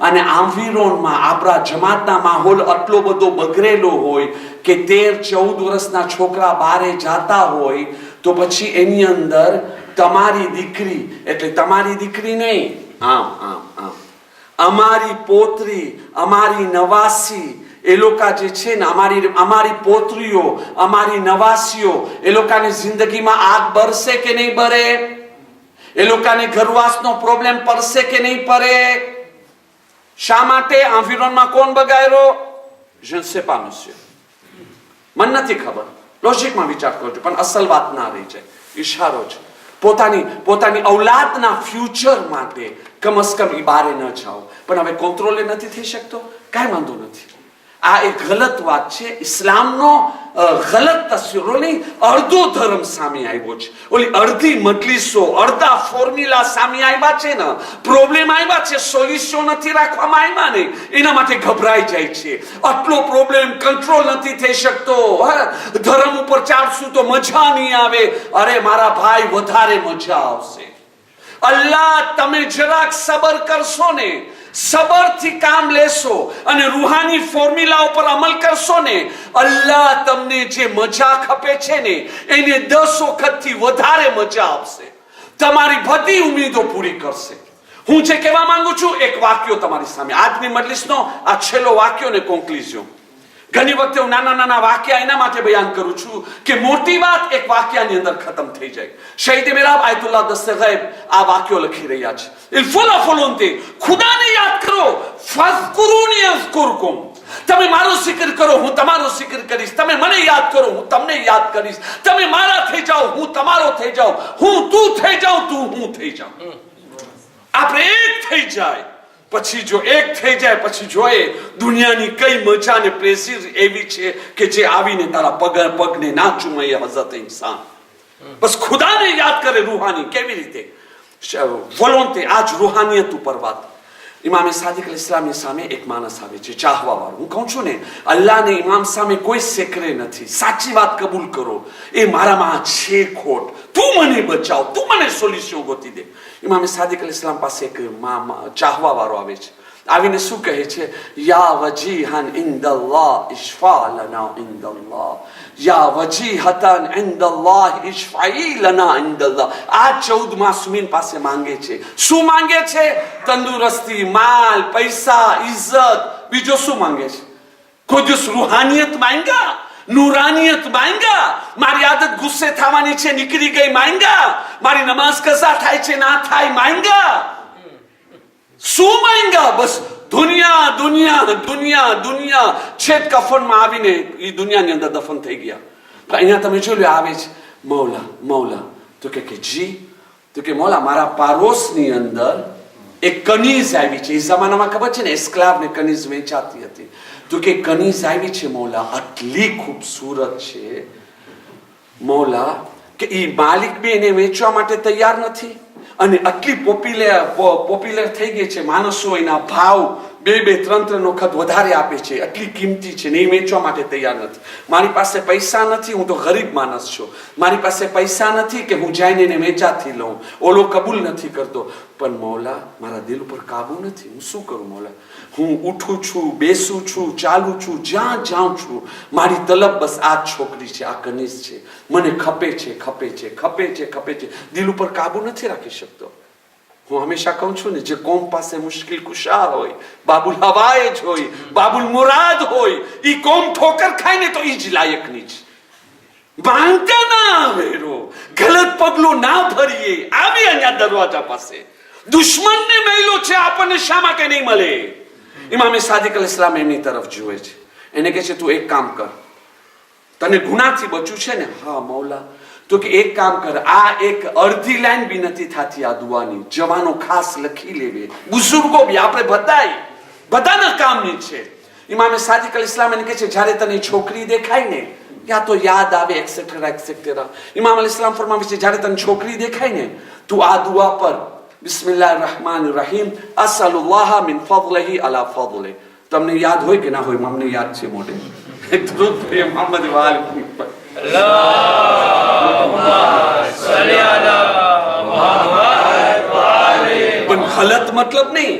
અને આંફિરોનમાં આપણા જમાતના માહોલ આટલો બધો બગડેલો હોય કે 13-14 વર્ષના છોકરા બારે જાતા હોય, તો પછી એની અંદર તમારી દીકરી, એટલે તમારી દીકરી નહીં, અમારી પોતરી, અમારી નવાસી, એ લોકો જે છે ને, અમારી પોતરીઓ, અમારી નવાસીઓ, એ લોકોની જિંદગીમાં આગ બરશે કે નહીં બરે? એ લોકોને ઘરવાસનો પ્રોબ્લેમ પડશે કે નહીં પડે? શા માટે? આંફિરોનમાં કોણ બગાડ્યો? Je ne sais pas, monsieur. મને નથી ખબર. લોજિકમાં વિચાર કરજો, પણ અસલ વાત ના રહી જાય. ઈશારો છે. પોતાની ઔલાદના ફ્યુચર માટે કમસકમ ઈ બારે ન જાઓ. પણ હવે કંટ્રોલ નથી થઈ શકતો, કાંઈ વાંધો નથી. આ એક ગલત વાત છે. ઇસ્લામનો ગલત તસવીરો નહીં, અડધો ધર્મ સામે આવ્યો છે. ઓલી અડધી મજલિસો, અડધા ફોર્મ્યુલા સામે આવ્યા છે ને, પ્રોબ્લેમ આવ્યા છે, સોલ્યુશન નથી રાખવામાં આવ્યા ને, એના માટે ગભરાઈ જાય છે. આટલો પ્રોબ્લેમ કંટ્રોલ નથી થઈ શકતો, ધર્મ ઉપર ચાલશું તો મજા નહીં આવે. અરે મારા ભાઈ, વધારે મજા આવશે. અલ્લાહ, તમે જરાક સબર કરશો ને, સબરથી કામ લેશો અને રૂહાની ફોર્મ્યુલા ઉપર અમલ કરશો ને, અલ્લાહ તમને જે મજા ખપે છે ને, એને 10 વખતથી વધારે મજા આપશે. તમારી બધી ઉમેદો પૂરી કરશે. હું જે કહેવા માંગુ છું, એક વાક્યો તમારી સામે, આજની મજલિસનો આ છેલ્લો વાક્યો ને કોન્ક્લુઝન. ઘણી વખતે હું નાના વાક્યા એના માટે બયાન કરું છું કે મોટી વાત એક વાક્યાની અંદર ખતમ થઈ જાય. શહીદ મેરાબ આયતુલ્લાહ દસ્તે ગૈબ આ વાક્યો લખી રહ્યા છે. ઇલફુલફુલંતે, ખુદાને યાદ કરો, ફઝકુરુની અઝકુરકુમ, તમે મારો zikr કરો, હું તમારો zikr કરીશ. તમે મને યાદ કરો, હું તમને યાદ કરીશ. તમે મારા થઈ જાઓ, હું તમારો થઈ જાઉં. હું તું થઈ જાઉં, તું હું થઈ જાઉં. આપણે એક થઈ જાય. પછી જો એક થઈ જાય, પછી જોઈએ દુનિયાની કઈ મજા ને પ્રેસીઝ એવી છે કે જે આવીને તારા પગને ના ચૂમે. હઝરત ઇન્સાન બસ ખુદાને યાદ કરે. રૂહાની કેવી રીતે? વલોનતે આજ રૂહાનિયત ઉપર વાત. ઇમામ સાદિક અલ-ઇસ્લામની સામે એક માણસ આવે છે, ચાહવા વાળો. હું કહું છું ને, અલ્લાહને ઇમામ સામે કોઈ સેકરે નથી. સાચી વાત કબૂલ કરો, એ મારામાં છે ખોટ, તું મને બચાવ, તું મને સોલ્યુશન ગોતી દે. ઇમામ સાદિક અલ-ઇસ્લામ પાસે એક ચાહવા વાળો આવે છે. આવીને શું કહે છે? યા વજીહન ઇન્દલ્લાહ ઇશ્ફા લના ઇન્દલ્લાહ, યા વજીહતન ઇન્દલ્લાહ ઇશ્ફાઈ લના ઇન્દલ્લાહ. આ 14 માસૂમીન પાસે માંગે છે. શું માંગે છે? તંદુરસ્તી, માલ, પૈસા, ઇજ્જત. બીજો શું માંગે છે? કોઈ દિવસ રૂહાનિયત માંગ્યા? નૂરાનિયત માંગ્યા? મારી આદત ગુસ્સે થવાની છે, નીકળી ગઈ માંગ્યા? મારી નમાઝ કઝા થાય છે, ના થાય માંગ્યા? શું માંગ્યા? બસ દુનિયા દુનિયા દુનિયા દુનિયા. છેદ કફનમાં આવીને એ દુનિયાની અંદર દફન થઈ ગયા. અહીંયા તમે જોઈ લો, આવે છે મૌલા મૌલા. તો કે જી, તો કે મૌલા, મારા પાડોશની અંદર એક કનીઝ આવી છે. એ જમાનામાં ખબર છે ને, એસ્ક્લાવ ને કનીઝ વેચાતી હતી. તો કે કનીઝ આવી છે મોલા, આટલી ખૂબસૂરત છે મોલા કે એ માલિક બી એને વેચવા માટે તૈયાર નથી, અને આટલી પોપ્યુલર થઈ ગઈ છે, માણસો એના ભાવ 2-3 વખત વધારે આપે છે, આટલી કિંમતી છે ને એ વેચવા માટે તૈયાર નથી. મારી પાસે પૈસા નથી, હું તો ગરીબ માણસ છું, મારી પાસે પૈસા નથી કે હું જઈને એને વેચાથી લઉં, ઓલો કબૂલ નથી કરતો. પણ મૌલા મારા દિલ ઉપર કાબુ નથી, હું શું કરું મૌલા? હું ઉઠું છું, બેસું છું, ચાલું છું, જ્યાં જાઉં છું, મારી તલબ બસ આ છોકરી છે, આ કનીઝ છે, મને ખપે છે, ખપે છે, ખપે છે, ખપે છે. દિલ ઉપર કાબુ નથી રાખી શકતો. હું હંમેશા કહું છું ને, જે કોમ પાસે મુશ્કેલ કુશાર હોય, બાબુલ હવાએજ હોય, બાબુલ મુરાદ હોય, ઈ કોમ ઠોકર ખાય ને તો ઈ જ લાયકની છે. માંગતા ના વેરો, ગલત પગલું ના ભરીએ, આવી અહીંયા દરવાજા પાસે દુશ્મનને મહિલો છે, આપણને શા માટે નહીં મળે? ઇમામે સાદિક અલ-ઇસ્લામ એમની તરફ જુએ છે, એને કહે છે તું એક કામ કર, તને ગુનાથી બચવું છે ને? હા મૌલા. તો કે એક કામ કર, આ એક અડધી લાઈન બી નથી થતી આ દુઆની, જવાનો ખાસ લખી લેવે, બુઝુર્ગો બી, આપણે બધાના કામની છે. ઇમામે સાદિક અલ-ઇસ્લામ એને કહે છે જ્યારે તને છોકરી દેખાય ને, યા તો યાદ આવે એક્સેટ્રા એક્સેટ્રા. ઇમામ અલ-ઇસ્લામ ફરમાવે છે જ્યારે તને છોકરી દેખાય ને, તું આ દુઆ પર બિસ્મિલ્લાહિર રહેમાનિર રહીમ અસલુલ્લાહ મિન ફضله અલા ફضله. તમને યાદ હોય કે ના હોય? અમને યાદ છે મોઢે. દરૂદ પઢીએ મોહમ્મદ વાલ પણ ગલત મતલબ નહીં.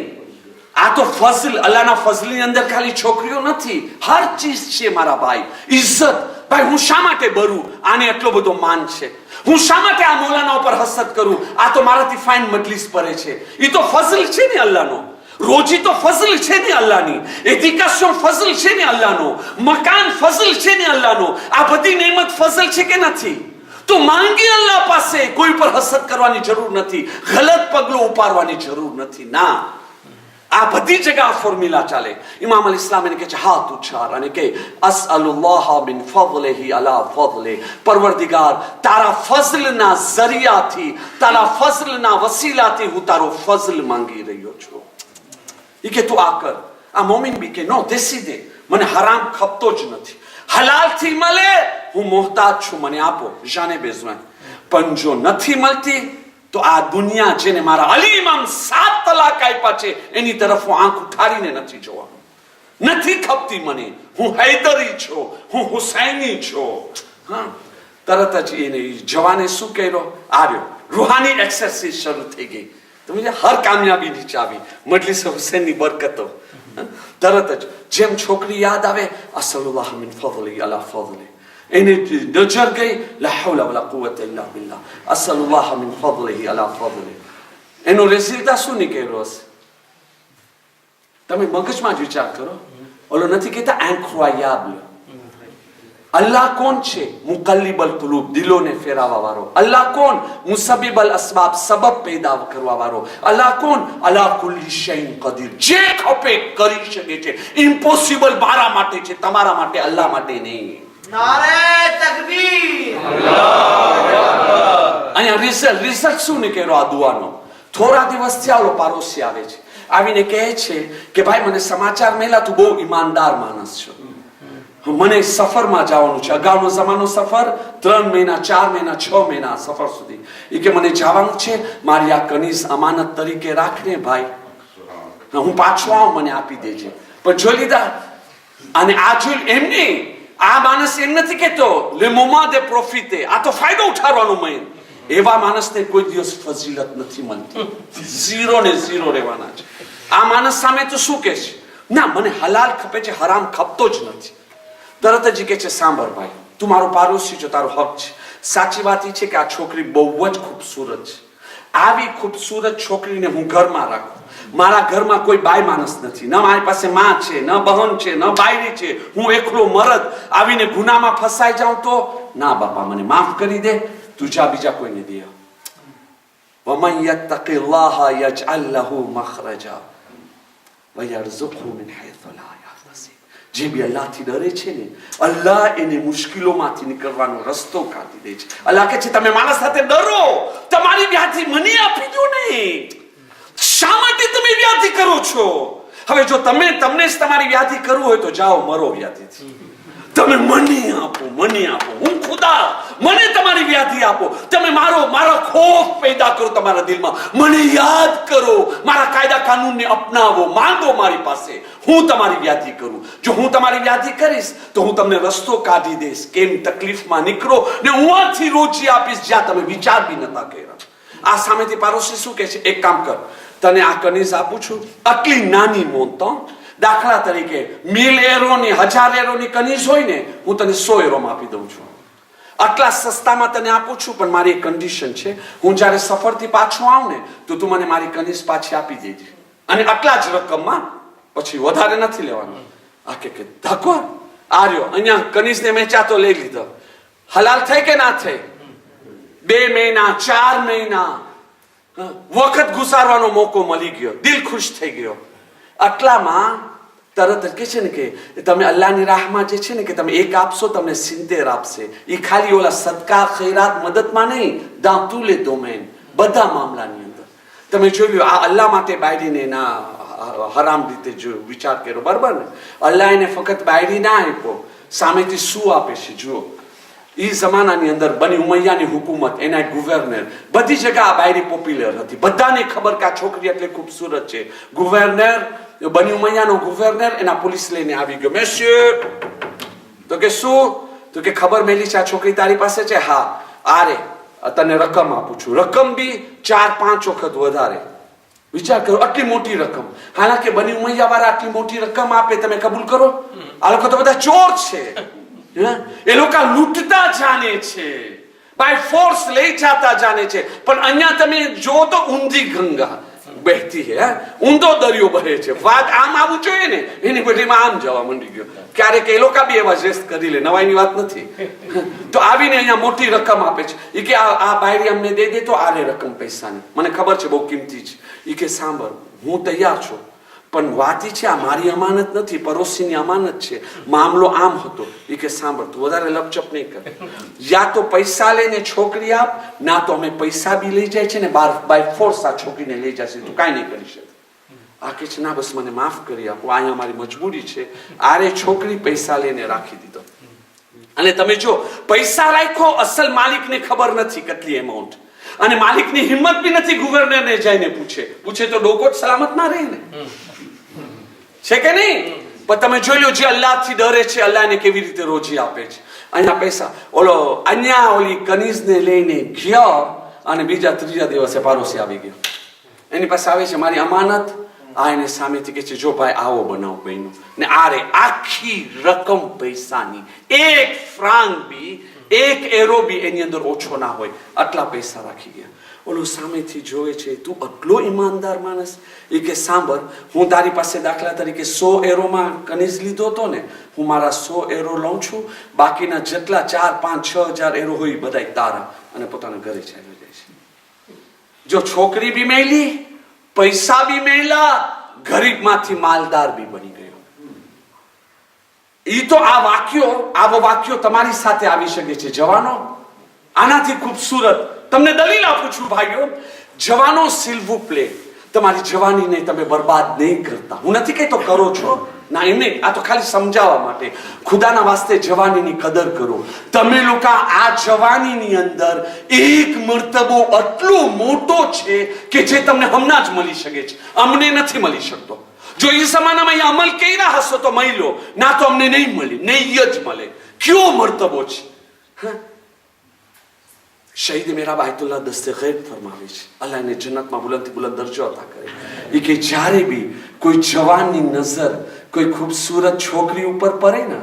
આ તો ફઝલ, અલ્લાહના ફઝલની અંદર ખાલી છોકરીઓ નથી, હર ચીજ છે મારા ભાઈ. ઇજ્જત ભાઈ, હું શા માટે બરું? આને એટલો બધો માન છે, હું શા માટે આ મૌલાના ઉપર હસદ કરું? આ તો મારાથી ફાઇન મજલિસ પડે છે. એ તો ફઝલ છે ને અલ્લાહનો. રોજી તો ફઝલ છે ને અલ્લાહની, એજ્યુકેશન ફઝલ છે ને અલ્લાહનો, મકાન ફઝલ છે ને અલ્લાહનો. આ બધી નેમત ફઝલ છે કે નથી? તો માંગી અલ્લાહ પાસે, કોઈ પર હસદ કરવાની જરૂર નથી, ગલત પગલું ઉપાડવાની જરૂર નથી. ના, આ બધી જગ્યા ફોર્મ્યુલા ચાલે. ઇમામ અલ-ઇસ્લામ એને કહે છે હાથ ઉછાર અને કહે અસઅલુલ્લાહ મિન ફضله અલા ફضله. પરવરદિગાર, તારા ફઝલના ઝરિયાથી, તારા ફઝલના વસીલાથી હું તારો ફઝલ માંગી રહ્યો છું. એ કે તું આ કર. આ મોમિન બી કે નો, દેસી દે, મને હરામ ખપતો જ નથી, હલાલથી મળે, હું મોહતાજ છું, મને આપો, જાને બેઝવાન. પણ જો નથી મળતી તો આ દુનિયા જેને મારા અલી ઇમામ 7 તલાક આપ્યા છે એની તરફ હું આંખ ઉઠાડીને નથી જોવાનું. નથી ખપતી મને, હું હૈદરી છું, હું હુસૈની છું. હા, તરત જ એને જવાને શું કર્યો? આર્યો રૂહાની એક્સરસાઇઝ શરૂ થઈ ગઈ. તમે હર કામયાબીની ચાવી મજલિસ હુસૈનની બરકતો. તરત જ જેમ છોકરી યાદ આવે અસલુલ્લાહ મિન ફضله અલા ફضله, એને નજર ગઈ લા હૌલા વલા કુવત ઇલ્લા બિલ્લાહ અસલુલ્લાહ મિન ફضله અલા ફضله. એનો રિઝલ્ટ શું નીકળ્યો હશે? તમે મગજમાં જ વિચાર કરો. ઓલો નથી કહેતા ઇન્ક્રોયાબલ. અલ્લાહ કોણ છે? મુકલ્લિબલ કુલુબ, દિલોને ફેરવવા વાળો. અલ્લાહ કોણ? મુસબિબલ અસબાબ, સબબ પેદા કરવા વાળો. અલ્લાહ કોણ? અલા કુલ્લી શૈઇન કદીર, જે ખપે કરી શકે છે. ઇમ્પોસિબલ મારા માટે છે, તમારા માટે, અલ્લાહ માટે નહીં. નારે તકબીર. અહીંયા રિઝલ્ટ શું નીકળ્યો આ દુઆનો? થોડા દિવસથી આલો પાડોશી આવે છે, આવીને કહે છે કે ભાઈ મને સમાચાર મળ્યા, તું બહુ ઈમાનદાર માણસ છો, મને સફરમાં જવાનું છે. અગાઉનો જમાનો સફર 3 મહિના, 4 મહિના, 6 મહિના સફર સુધી. એ કે મને જવાનું છે, મારી આ કનીઝ અમાનત તરીકે રાખને ભાઈ, હું પાછો આવું, મને આપી દેજે. પણ જોઈ લીધા. અને આ જોઈ એમને, આ માણસ એમ નથી કેતો લે મોમા દે પ્રોફિતે, આ તો ફાયદો ઉઠાડવાનો મેં. એવા માણસને કોઈ દિવસ ફજીલત નથી મળતી. 0 ને 0 રહેવાના છે. આ માણસ સામે તો શું કહે છે? ના, મને હલાલ ખપે છે, હરામ ખપતો જ નથી. તરત જ કહે છે સાંભળ ભાઈ, તું મારો પાડોશી છો, તારો હક છે. સાચી વાત એ છે કે આ છોકરી બહુ જ ખૂબસૂરત છે. આવી ખૂબસૂરત છોકરીને હું ઘરમાં રાખું. મારા ઘરમાં કોઈ બાઈ માણસ નથી, ન મારી પાસે માં છે, ન બહન છે, ન બાયરી છે, હું એકલો મરદ. આવીને ગુનામાં ફસાઈ જાઉં તો ના બાપા, મને માફ કરી દે, તું જા બીજા કોઈને દે. વમન યત્તકિલ્લાહ યજઅલ લહુ મખરજા વયરઝુકહુ મિન હૈથુ લા યહતસિબ. જે બી અલ્લાહથી ડરે છે ને, અલ્લાહ એને મુશ્કેલોમાંથી નીકળવાનો રસ્તો કાઢી દે છે. અલ્લાહ કહે છે તમે મારા સાથે ડરો, તમારી વ્યાધિ મને આપી દો ને. શા માટે તમે વ્યાધિ કરો છો? હવે જો તમને જ તમારી વ્યાધિ કરવું હોય તો જાઓ મરો વ્યાધિથી. તમે મને આપો, હું ખુદા, મને તમારી વ્યાધિ આપો. તમે મારો ખોફ પેદા કરો તમારા દિલમાં, મને યાદ કરો, મારા કાયદા કાનૂનને અપનાવો, માંગો મારી પાસે, હું તમારી વ્યાધિ કરું. જો હું તમારી વ્યાધિ કરીશ તો હું તમને રસ્તો કાઢી દઈશ. કેમ તકલીફમાં નીકળો ને હું આથી રોજી આપીશ જ્યાં તમે વિચાર બી નતા કર્યા. આ સામેથી પાડોશી શું કહે છે? એક કામ કર, તને આ કનીઝ આપું છું, આટલી નાની મોનતો, દાખલા તરીકે 1000 એરોની 1000 એરોની કનીઝ હોય ને, હું તને 100 એરોમાં આપી દઉં છું. આટલા સસ્તામાં તને આપું છું, પણ મારી એક કન્ડિશન છે, હું જ્યારે સફરથી પાછો આવું ને તો તું મને મારી કનીઝ પાછી આપી દેજે, અને આટલા જ રકમમાં, પછી વધારે નથી લેવાનું. આ કે ધક્કો આ રહ્યો, અહીંયા કનીઝને મેં ચાતો લઈ લીધો, હલાલ થઈ કે ના થઈ? 2 મહિના 4 મહિના વખત ગુજારવાનો મોકો મળી ગયો, દિલ ખુશ થઈ ગયો. આટલામાં તરત જ કે છે ને કે તમે અલ્લાહની રાહમાં જે છે ને કે તમે 1 આપશો તમને 70 આપશે. એ ખાલી ઓલા સદકા ખૈરાત મદદમાં નહીં, dans tous les domaines, બધા મામલાની અંદર. તમે જોઈ લો, આ અલ્લાહ માટે બાયડીને ના હરામ રીતે જો વિચાર કર્યો, બરાબર ને? અલ્લાહ એને ફક્ત બાયડી ના આપ્યો, સામેથી શું આપે છે જુઓ. એ જમાનાની અંદર બની ઉમૈયાની હુકુમત, એના ગવર્નર, બધી જગ્યા આ બાયડી પોપ્યુલર હતી, બધાને ખબર કે આ છોકરી એટલે ખૂબસૂરત છે. ગવર્નર, બની ઉમૈયાનો ગવર્નર એના પોલીસ લઈને આવી ગયો. મેસ્યર, તો કે શું? તો કે ખબર મેલી છે આ છોકરી તારી પાસે છે? હા, આરે તને રકમ આપું છું. રકમ બી 4-5 વખત વધારે. વિચાર કરો, આટલી મોટી રકમ. હાલાકી બની ઉમૈયા વાળા આટલી મોટી રકમ આપે, તમે કબૂલ કરો? આ લોકો તો બધા ચોર છે. એ લોકો લૂંટતા જાણે છે, બાય ફોર્સ લઈ જતા જાણે છે. પણ અહીંયા તમે જો તો ઊંધી ગંગા બહેતી હે, ઊંધો દરિયો બહે છે. વાત આમ આવવું જોઈએ ને, એની બદલીમાં આમ જવા માંડી ગયો. ક્યારેક એ લોકો બી એવા જેસ્ટ કરી લે, નવાઈની વાત નથી. તો આવીને અહીંયા મોટી રકમ આપે છે. એ કે આ બાયરી અમને દે દે તો આરે રકમ પૈસાની, મને ખબર છે બહુ કિંમતી છે. એ કે સાંભળ, હું તૈયાર છું, પણ વાત છે આ મારી અમાનત નથી, પડોશીની અમાનત છે. મામલો આમ હતો. એ કે સાંભળ, તું વધારે લપચપ નહીં કર, યા તો પૈસા લઈને છોકરી આપ, ના તો અમે પૈસા બી લઈ જાય છે ને બાય ફોર્સ આ છોકરીને લઈ જશે, તું કાંઈ નહીં કરી શકે. આ કે છે ના બસ મને માફ કરી આપો, અહીંયા મારી મજબૂરી છે. આરે છોકરી પૈસા લઈને રાખી દીધો. અને તમે જો પૈસા રાખ્યો, અસલ માલિકને ખબર નથી કેટલી અમાઉન્ટ, અને માલિકની હિંમત બી નથી ગવર્નરને જઈને પૂછે તો ડોકો જ સલામત ના રહે ને, છે કે નહીં? પણ તમે જોઈ લો, જે અલ્લાહથી ડરે છે, અલ્લાહને કેવી રીતે રોજી આપે છે. અહીંયા પૈસા અહીંયા ઓલી કનીઝને લઈને ગયો, અને બીજા 3જા દિવસે પાડોશી આવી ગયો. એની પાસે આવે છે મારી અમાનત. આ એને સામેથી કહે છે જો ભાઈ આવો બનાવ બન્યો, ને આરે આખી રકમ પૈસાની, 1 ફ્રાંક બી 1 એરો બી એની અંદર ઓછો ના હોય, આટલા પૈસા રાખી ગયા. ઓલો સામેથી જોવે છે, તું આટલો ઈમાનદાર માણસ. એ કે સાંભળ, હું તારી પાસે દાખલા તરીકે 100 એરોમાં કનીઝ લીધો હતો ને, હું મારા 100 એરો લઉં છું, બાકીના જેટલા 4-5-6 હજાર એરો હોય બધા તારા, અને પોતાના ઘરે ચાલ્યો જાય છે. જો છોકરી બી મેલી, પૈસા બી મેલા, ગરીબમાંથી માલદાર બી બની ગયો. ઈ તો આવો વાક્યો તમારી સાથે આવી શકે છે જવાનો. આનાથી ખૂબસૂરત તમને દલીલ આપું છું ભાઈઓ, જવાનો સિલ્વુ પ્લે, તમારી જવાનીને તમે બરબાદ નહીં કરતા. હું નથી કહેતો કરો છો, ના એમ નહીં, આ તો ખાલી સમજાવવા માટે. ખુદાના વાસ્તે જવાનીની કદર કરો. તમે લોકો આ જવાનીની અંદર એક મર્તબો આટલો મોટો છે કે જે તમને હમણાં જ મળી શકે છે, અમને નથી મળી શકતો. જો એ જમાનામાં એ અમલ કર્યા હશો તો મળી લો, ના તો અમને નહીં મળી, નહીં જ મળે. કયો મર્તબો છે! શહીદ મેરા બાયતુલ્લાહ દસ્તે ગૈબ ફરમાવે છે, અલ્લાહ એને જન્નતમાં બુલંદથી બુલંદ દરજ્જો અતા કરે. એ કે જ્યારે બી કોઈ જવાનની નજર કોઈ ખૂબસૂરત છોકરી ઉપર પડે ને,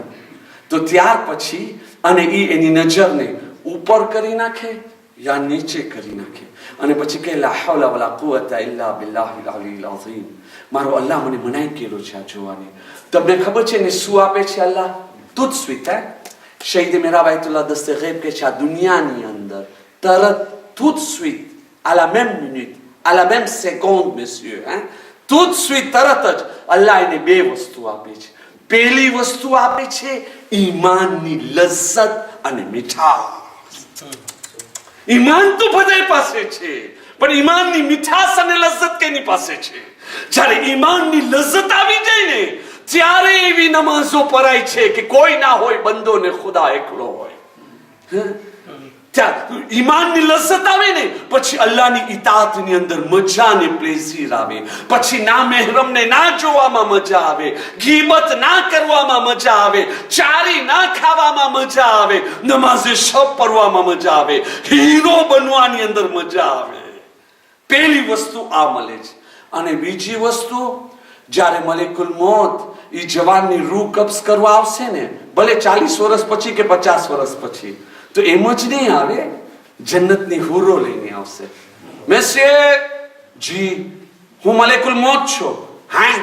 તો ત્યાર પછી અને એ એની નજરને ઉપર કરી નાખે યા નીચે કરી નાખે, અને પછી કહે લા હૌલા વલા કુવતા ઇલ્લા બિલ્લાહિલ અલીલ અઝીમ. મારો અલ્લાહ મને મનાઈ કેલો છે આ જોવાની. તમને ખબર છે ને શું આપે છે અલ્લાહ? tout de suite. શહીદ મેરા બાયતુલ્લાહ દસ્તે ગૈબ કે છે આ દુનિયાની અંદર તરત tout de suite, à la même minute, à la même seconde, messieurs, tout de suite, તરત જ અલ્લાહ એને 2 વસ્તુ આપે છે. પહેલી વસ્તુ આપે છે ઈમાનની લજ્જત અને મીઠાશ. ઈમાન તો બધા પાસે છે, પણ ઈમાનની મીઠાશ અને લજ્જત કેની પાસે છે? જ્યારે ઈમાનની લજ્જત આવી જાય ને ત્યારે એવી નમાઝો પરાય છે કે કોઈ ના હોય, બંદો ને ખુદા એકલો હોય. ઈમાનની લજ્જત આવે ને પછી અલ્લાહની ઇતાઅતની અંદર મજા ને પ્લેઝર આવે. પછી ના મહેરમને ના જોવામાં મજા આવે, ગીબત ના કરવામાં મજા આવે, ચારી ના ખાવામાં મજા આવે, નમાઝે શબ પડવામાં મજા આવે, હીરો બનવાની અંદર મજા આવે. પહેલી વસ્તુ આ મળે છે. અને બીજી વસ્તુ, જ્યારે મલેકુલ મોત એ જવાનની રૂહ કબ્ઝ કરવા આવશે ને, ભલે 40 વર્ષ પછી કે 50 વર્ષ પછી, તો એમ જ નહીં આવે, જન્નતની હુરો લઈને આવશે. મેસિયર જી, હું મલેકુલ મોત છું. હા,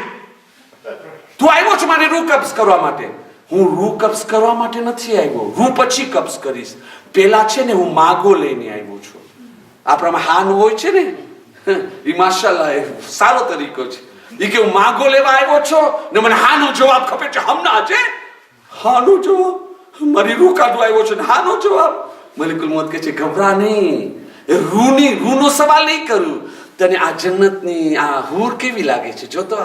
તું આવ્યો છો મારી રૂહ કબ્ઝ કરવા માટે? હું રૂહ કબ્ઝ કરવા માટે નથી આવ્યો, રૂહ પછી કબ્ઝ કરીશ. પેલા છે ને હું માગો લઈને આવ્યો છું. આપણામાં હાન હોય છે ને, એ માશાલ્લાહ સારો તરીકો છે. એ કે હું માગો લેવા આવ્યો છો ને મને હાનો જવાબ ખપે છે. હમણાં છે હાનો જવાબ, મારી રૂહ કાઢવા આવ્યો છે ને હાનો જવાબ. મલિકુલ મોત કહે છે ગભરા નહીં, રૂહનો સવાલ નહીં કરું, તને આ જન્નતની આ હૂર કેવી લાગે છે જો તો.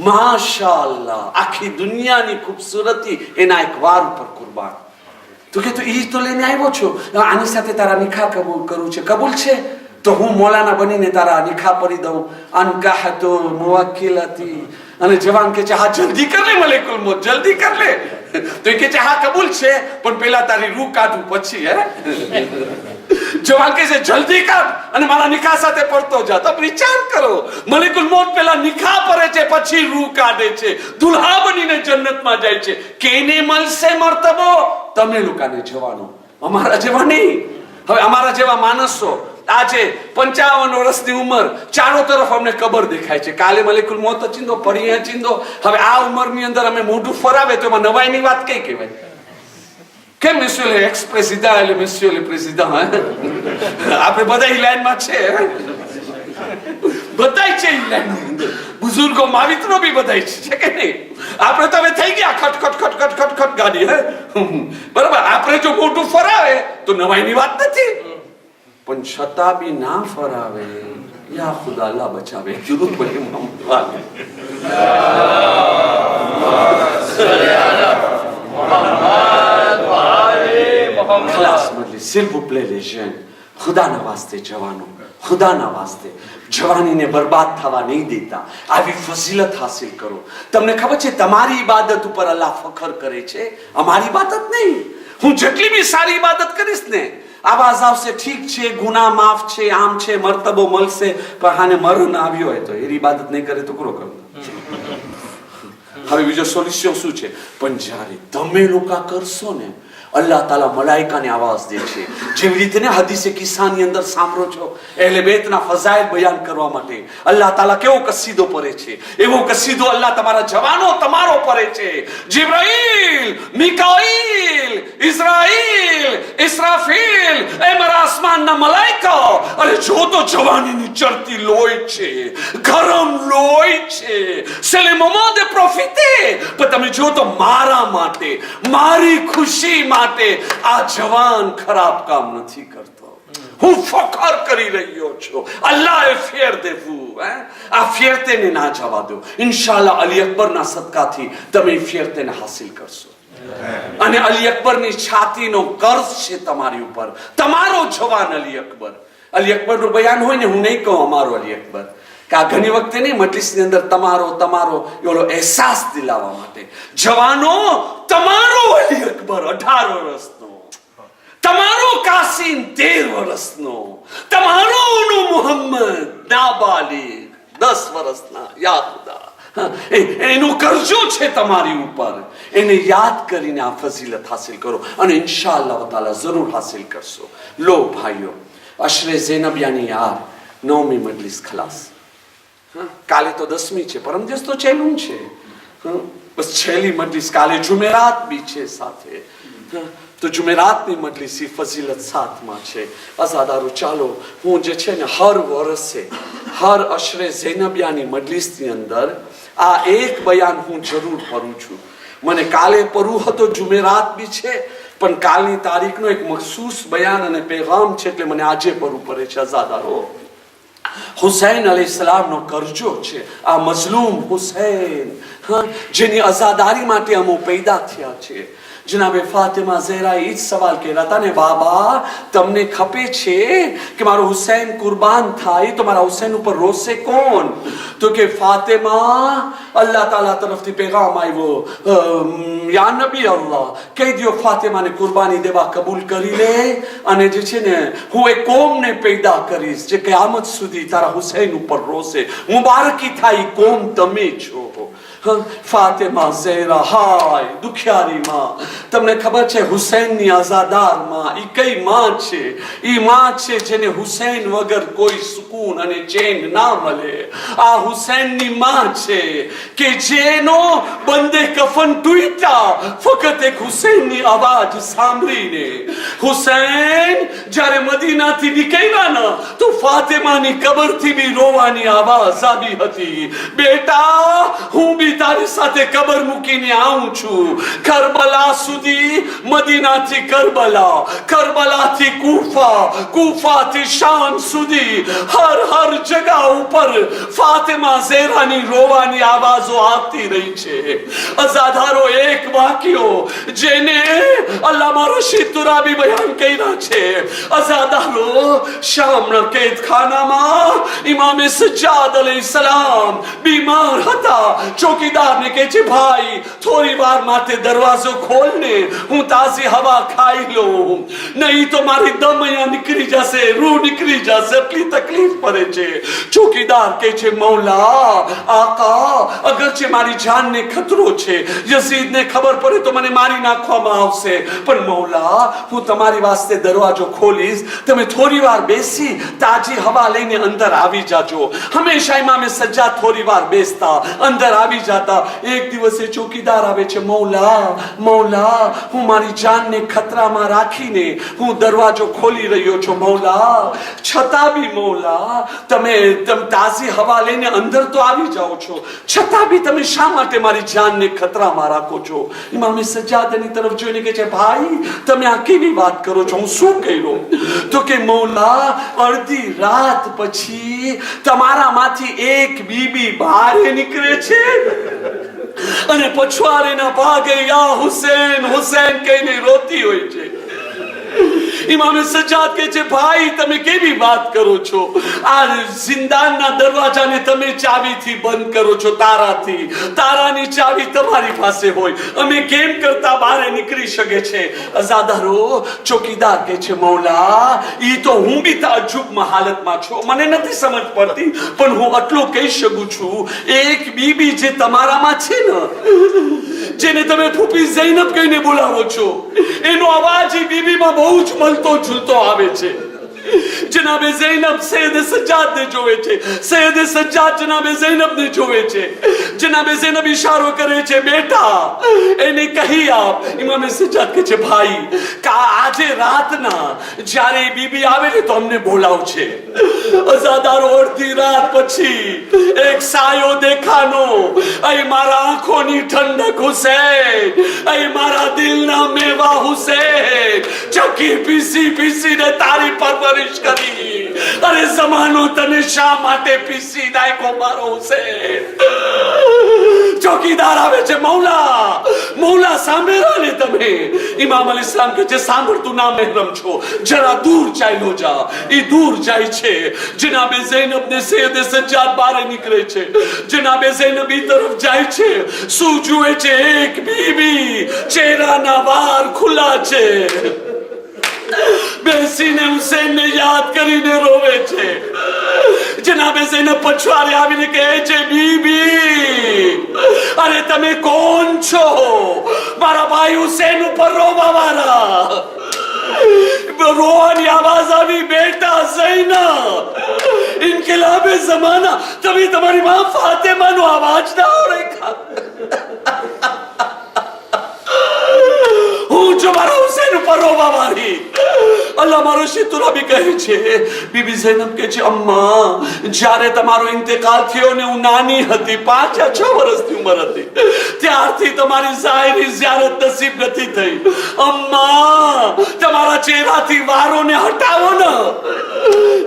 માશાલ્લાહ, આખી દુનિયાની ખૂબસૂરતી એના એક વાર ઉપર કુરબાન. તો કે તું ઈ તો લઈને આવ્યો છો, આની સાથે તારા નિકાહ કબૂલ કરું છે, કબૂલ છે? તો હું મૌલાના બનીને તારા નિકાહ પડી દઉં. અનકાહતો મુવક્કિલતી. અને જવાન કે છે હા જલ્દી કર લે મલેકુલ મોત, જલ્દી કર લે. તો એ કે છે હા કબૂલ છે, પણ પેલા તારી રૂહ કાઢું પછી. જવાન કે છે જલ્દી કાઢ અને મારા નિકાહ સાથે પડતો જા. તો વિચાર કરો, મલેકુલ મોત પેલા નિકાહ પડે છે પછી રૂહ કાઢે છે, દુલ્હા બનીને જન્નતમાં જાય છે. કેને મળશે મર્તબો? તમે લોકોને જવાનો, અમારા જેવા નહીં. હવે અમારા જેવા માણસો આજે 55 વર્ષની ઉંમર, ચારો તરફ અમને કબર દેખાય છે. કાલે મલેકુલ મોત ચીંદો, પડીએ ચીંદો. હવે આ ઉંમરની અંદર અમે મોઢું ફરાવે તો એમાં નવાઈની વાત કઈ કહેવાય? કેમ monsieur le ex-président et le monsieur le président? આપણે બધા લાઈનમાં છે, બધાય છે ઈ લાઈનની અંદર. બુઝુર્ગો માવિત્રો બી બધાય છે કે નહીં? આપણે તો હવે થઈ ગયા ખટ ખટ ખટ ખટ ખટ ખટ ગાડી. બરાબર, આપણે જો મોઢું ફરાવે તો નવાઈની વાત નથી, પણ છતાં બી ના ફરાવે. યા ખુદા, અલ્લાહ બચાવે. જરૂર પડે ખલાસ Majlis, s'il vous plaît les jeunes, ખુદાના વાસ્તે જવાનો, ખુદાના વાસ્તે જવાનીને બરબાદ થવા નહીં દેતા. આવી ફઝીલત હાસિલ કરો. તમને ખબર છે તમારી ઇબાદત ઉપર અલ્લાહ ફખર કરે છે, અમારી ઇબાદત નહીં. હું જેટલી બી સારી ઇબાદત કરીશ ને, આવાજ આવશે ઠીક છે, ગુનાહ માફ છે, આમ છે, મર્તબો મળશે, પણ હાને મરણ આવ્યો હોય તો એની ઇબાદત નહીં કરે તો કરો કરો. હવે બીજો સોલ્યુશન શું છે? પણ જ્યારે તમે લોકો કરશો ને, અલ્લાહ તાલા મલાઈકાને આવાજ દે છે. જેવી રીતે ને હદીસે કિસ્સાની અંદર સાંભળો છો, અહેલે બેતના ફઝાઇલ બયાન કરવા માટે અલ્લાહ તાલા કેવો કસીદો પડે છે, એવો કસીદો અલ્લાહ તમારા જવાનો તમારો પડે છે. જિબ્રાઈલ, મિકાઈલ, ઇઝરાઈલ, ઇસ્રાફીલ, એ મારા આસમાનના મલાઈકા. અરે જો તો જવાનીની ચડતી લોહી છે, ગરમ લોહી છે, c'est le moment de profiter. પણ તમે જો તો મારા માટે, મારી ખુશી માટે આ જવાન ખરાબ કામ નથી કરતો. હું ફખર કરી રહ્યો છું. અલ્લાહે ફેર દેવું, આ ફેરતેને ના જવા દો. ઇન્શાઅલ્લાહ અલી અકબરના સદકાથી તમે ફેરતેને હાસિલ કરશો. અને અલી અકબરની છાતીનો કર્જ છે તમારી ઉપર, તમારો જવાન અલી અકબર. અલી અકબરનું બયાન હોય ને, હું નહીં કહું અમારો અલી અકબર, કે આ ઘણી વખતે નહીં, મજલિસની અંદર તમારો તમારો એવો અહેસાસ દિલાવવા માટે. જવાનો, તમારો અલી અકબર 18 વર્ષનો, તમારો કાસિમ 13 વર્ષનો, તમારો મુહમ્મદ નાબાલિગ 10 વર્ષના. યા ખુદા, એનો કરજો છે તમારી ઉપર. એને યાદ કરીને આ ફઝીલત હાસિલ કરો અને ઇન્શાઅલ્લાહ તાલા જરૂર હાસિલ કરશો. લો ભાઈઓ, અશરે ઝૈનબિયાની યાર 9મી મજલિસ ખલાસ. કાલે તો 10મી છે, પરમ દિવસ તો છેલ્લું છે. બસ છેલ્લી મજલિસ કાલે જુમેરાત બી છે સાથે. તો જુમેરાતની મજલિસી ફઝીલત સાથમાં છે. અઝાદારો, ચાલો હું જે છે ને હર વર્ષે હર અશરે ઝૈનબિયાની મજલિસની અંદર આ એક બયાન હું જરૂર પઢું છું. મને કાલે પઢવું હતો, જુમેરાત બી છે, પણ કાલની તારીખનો એક મખસૂસ બયાન અને પેગામ છે, એટલે મને આજે પઢવું પડે છે. અઝાદારો, હુસૈન અલૈહિસ્સલામનો કરજો છે આ મઝલૂમ હુસૈન, જેની આઝાદારી માટે અમો પેદા થયા છે. જનાબે ફાતિમા ઝહરા એ જ સવાલ કર્યા હતા ને, બાબા તમને ખપે છે કે મારો હુસૈન કુરબાન થાય તો મારા હુસૈન ઉપર રોશે કોણ? તો કે ફાતિમા, અલ્લાહ તાલા તરફથી પેગામ આવ્યો, યા નબી અલ્લાહ, કહી દો ફાતિમાને કુરબાની દેવા કબૂલ કરી લે, અને જે છે ને હું એક કોમને પેદા કરીશ જે કયામત સુધી તારા હુસૈન ઉપર રોશે. મુબારકી થાય કોમ તમે છો. ફાતિમા ઝહરા હાય દુખિયારી માં. તમને ખબર છે હુસૈનની આઝાદાર માં ઈ કઈ માં છે? ઈ માં છે જેને હુસૈન વગર કોઈ સુકૂન અને ચેન ના મળે. આ હુસૈનની માં છે કે જેનો બંદે કફન તૂટ્યા ફક્ત એક હુસૈનની અવાજ સાંભળીને. હુસૈન જ્યારે મદીનાથી નીકળ્યા ને તો ફાતિમાની કબરથી બી રોવાની આવાજ આવી હતી, બેટા હું બી તારી સાથે કબર મૂકીને આવું છું. કરબલા સુધી, મદીનાથી કરબલા, કરબલાથી કૂફા, કૂફાથી શામ સુધી હર જગા ઉપર ફાતિમા ઝહરાની રોવાની આવાજો આવતી રહી છે. અઝાદારો એક વાક્યો જેને અલ્લામા રશીદ તુરાબી બયાન કર્યા છે. અઝાદારો શામના કેદખાનામાં ઇમામે સજ્જાદ અલૈહિસ્સલામ બીમાર હતા. ચોકીદારને કહે છે, ભાઈ થોડી વાર માટે દરવાજો ખોલને, હું તાજી હવા ખાઈ લઉં, નહીં તો મારી દમ અહીંયા નીકળી જશે, રૂહ નીકળી જશે, એટલી તકલીફ પડે છે. ચોકીદાર કહે છે, મૌલા આકા, અગરચે મારી જાનને ખતરો છે, યઝીદને ખબર પડે તો મને મારી નાખવામાં આવશે, પણ મૌલા હું તમારી વાસ્તે દરવાજો ખોલીશ, તમે થોડી વાર બેસી તાજી હવા લઈને અંદર આવી જાજો. હંમેશા ઇમામે સજ્જાદ થોડી વાર બેસતા, અંદર આવી જાતા. એક દિવસે ચોકીદાર આવે છે, મૌલા મૌલા હું મારી જાનને ખતરામાં રાખીને હું દરવાજો ખોલી રહ્યો છું મૌલા, છતાં બી મૌલા તમે તાજી હવા લઈને અંદર તો આવી જાઓ છો, છતાં બી તમે શા માટે મારી જાનને ખતરામાં રાખો છો? ઇમામે સજ્જાદ એની તરફ જોઈને કહે છે, ભાઈ તમે આ કેવી વાત કરો છો? હું શું કહ્યું? તો કે મૌલા અડધી રાત પછી તમારામાંથી એક બીબી બહાર નીકળે છે અને પછવાડીના ભાગે યા હુસૈન હુસૈન કહીને રોતી હોય છે. ઇમામે સજ્જાદ કહે છે, ભાઈ તમે કેવી વાત કરો છો? આ જિંદાનના દરવાજાને તમે ચાવીથી બંધ કરો છો, તારાથી. તારાની ચાવી તમારી પાસે હોય, અમે કેમ કરતા બહાર નીકળી શકે છે? અઝાદારો ચોકીદાર કહે છે, મૌલા ઈ તો હું બી તાજ્જુબમાં હાલતમાં છું, મને નથી સમજ પડતી, પણ હું આટલું કહી શકું છું, એક બીબી જે તમારામાં છે ને, જેને તમે ફૂફી ઝૈનબ કહીને બોલાવો છો, એનો અવાજ એ બીબીમાં બહુ જ મળતો ઝૂલતો આવે છે. જનાબે ઝૈનબ સૈયદ સજ્જાદ ને જોવે છે, સૈયદ સજ્જાદ જનાબે ઝૈનબ ને જોવે છે. જનાબે ઝૈનબ ઇશારો કરે છે, બેટા એને કહી આપ. ઇમામે સજ્જાદ કહે છે, ભાઈ આજે રાતના જ્યારે બીબી આવે ને તો અમને બોલાવશે. અઝાદારો અડધી રાત પછી એક સાયો દેખાનો, અહીં મારા આંખોની ઠંડક હુસૈન, અહીં મારા દિલના મેવા હુસૈન, ચકી પીસી પીસીને તારી પરવરિશ કરી. અરે જમાનો તને શા માટે પીસી નાખ્યો મારો હુસૈન? ચોકીદાર આવે છે, મૌલા મૌલા સાંભળો ને તમે. ઇમામ અલી ઇસ્લામ કહે છે, સાંભળતું ના મહેરમ છો, જરા દૂર ચાલ્યો જા. એ દૂર જાય છે. જનાબે ઝૈનબ ને સૈયદ સજ્જાદ બહાર નીકળે છે. જનાબે ઝૈનબ ઈ તરફ જાય છે, શું જુએ છે? એક બીબી, ચહેરાના વાળ ખુલ્લા છે, બેસીને હુસૈનને યાદ કરીને રોવે છે. જનાબે ઝૈનબ પછવાડે આવીને કહે છે, બીબી અરે તમે કોણ છો? મારા ભાઈ હુસૈન ઉપર રોવા વાળા. રોવાની આવાજ આવી, બેટા ઝૈનબ ઇન્કિલાબે જમાના, તમે તમારી માં ફાતિમાનો અવાજ ના ઓળખ્યા? હું જો મારા હુસૈન ઉપર રોવા વાળી. અલ્લામા રશીદ તુરાબી કહે છે, બીબી ઝૈનબ કહે છે, અમ્મા જ્યારે તમારો ઇન્તેકાલ થયો ને હું નાની હતી, 5 या 6 વર્ષની ઉંમર હતી, ત્યારથી તમારી ઝાહિરી ઝિયારત નસીબ નથી થઈ. અમ્મા, તમારા ચહેરાથી વારોને હટાવો ને,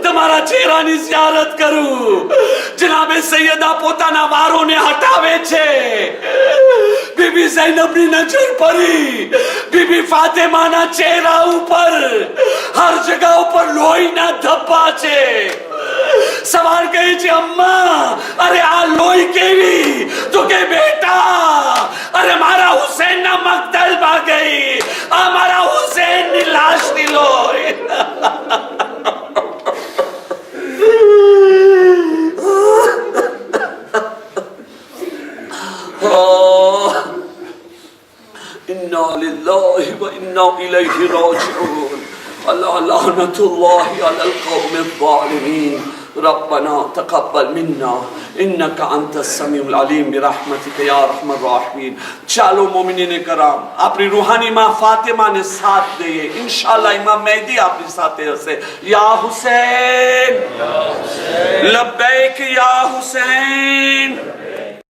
તમારા ચહેરાની ઝિયારત કરું. જનાબે સૈયદા પોતાના વારોને હટાવે છે. બીબી ઝૈનબની નજર પડી બીબી ફાતિમાના ચહેરા ઉપર. હર જગહ ઉપર લોહીના ધબ્બા છે. સવાલ કહે છે, અમ્મા, અરે આ લોહી કેવી? તો કે બેટા, અરે મારા હુસૈનના મક્તલમાં ગઈ, આ મારા હુસૈનની લાશની લોહી. إنا لله وإنا إليه راجعون. ألا لعنة الله على القوم الظالمين. ربنا تقبل منا إنك أنت السميع العليم برحمتك يا أرحم الراحمين. ચાલો મોમિનીને કરામ, આપણી રૂહાની માં ફાતિમાને સાથ દઈએ. ઇન્શાઅલ્લાહ ઇમામ મહેદી આપણી સાથે હશે. યા હુસૈન, લબ્બૈક યા હુસૈન.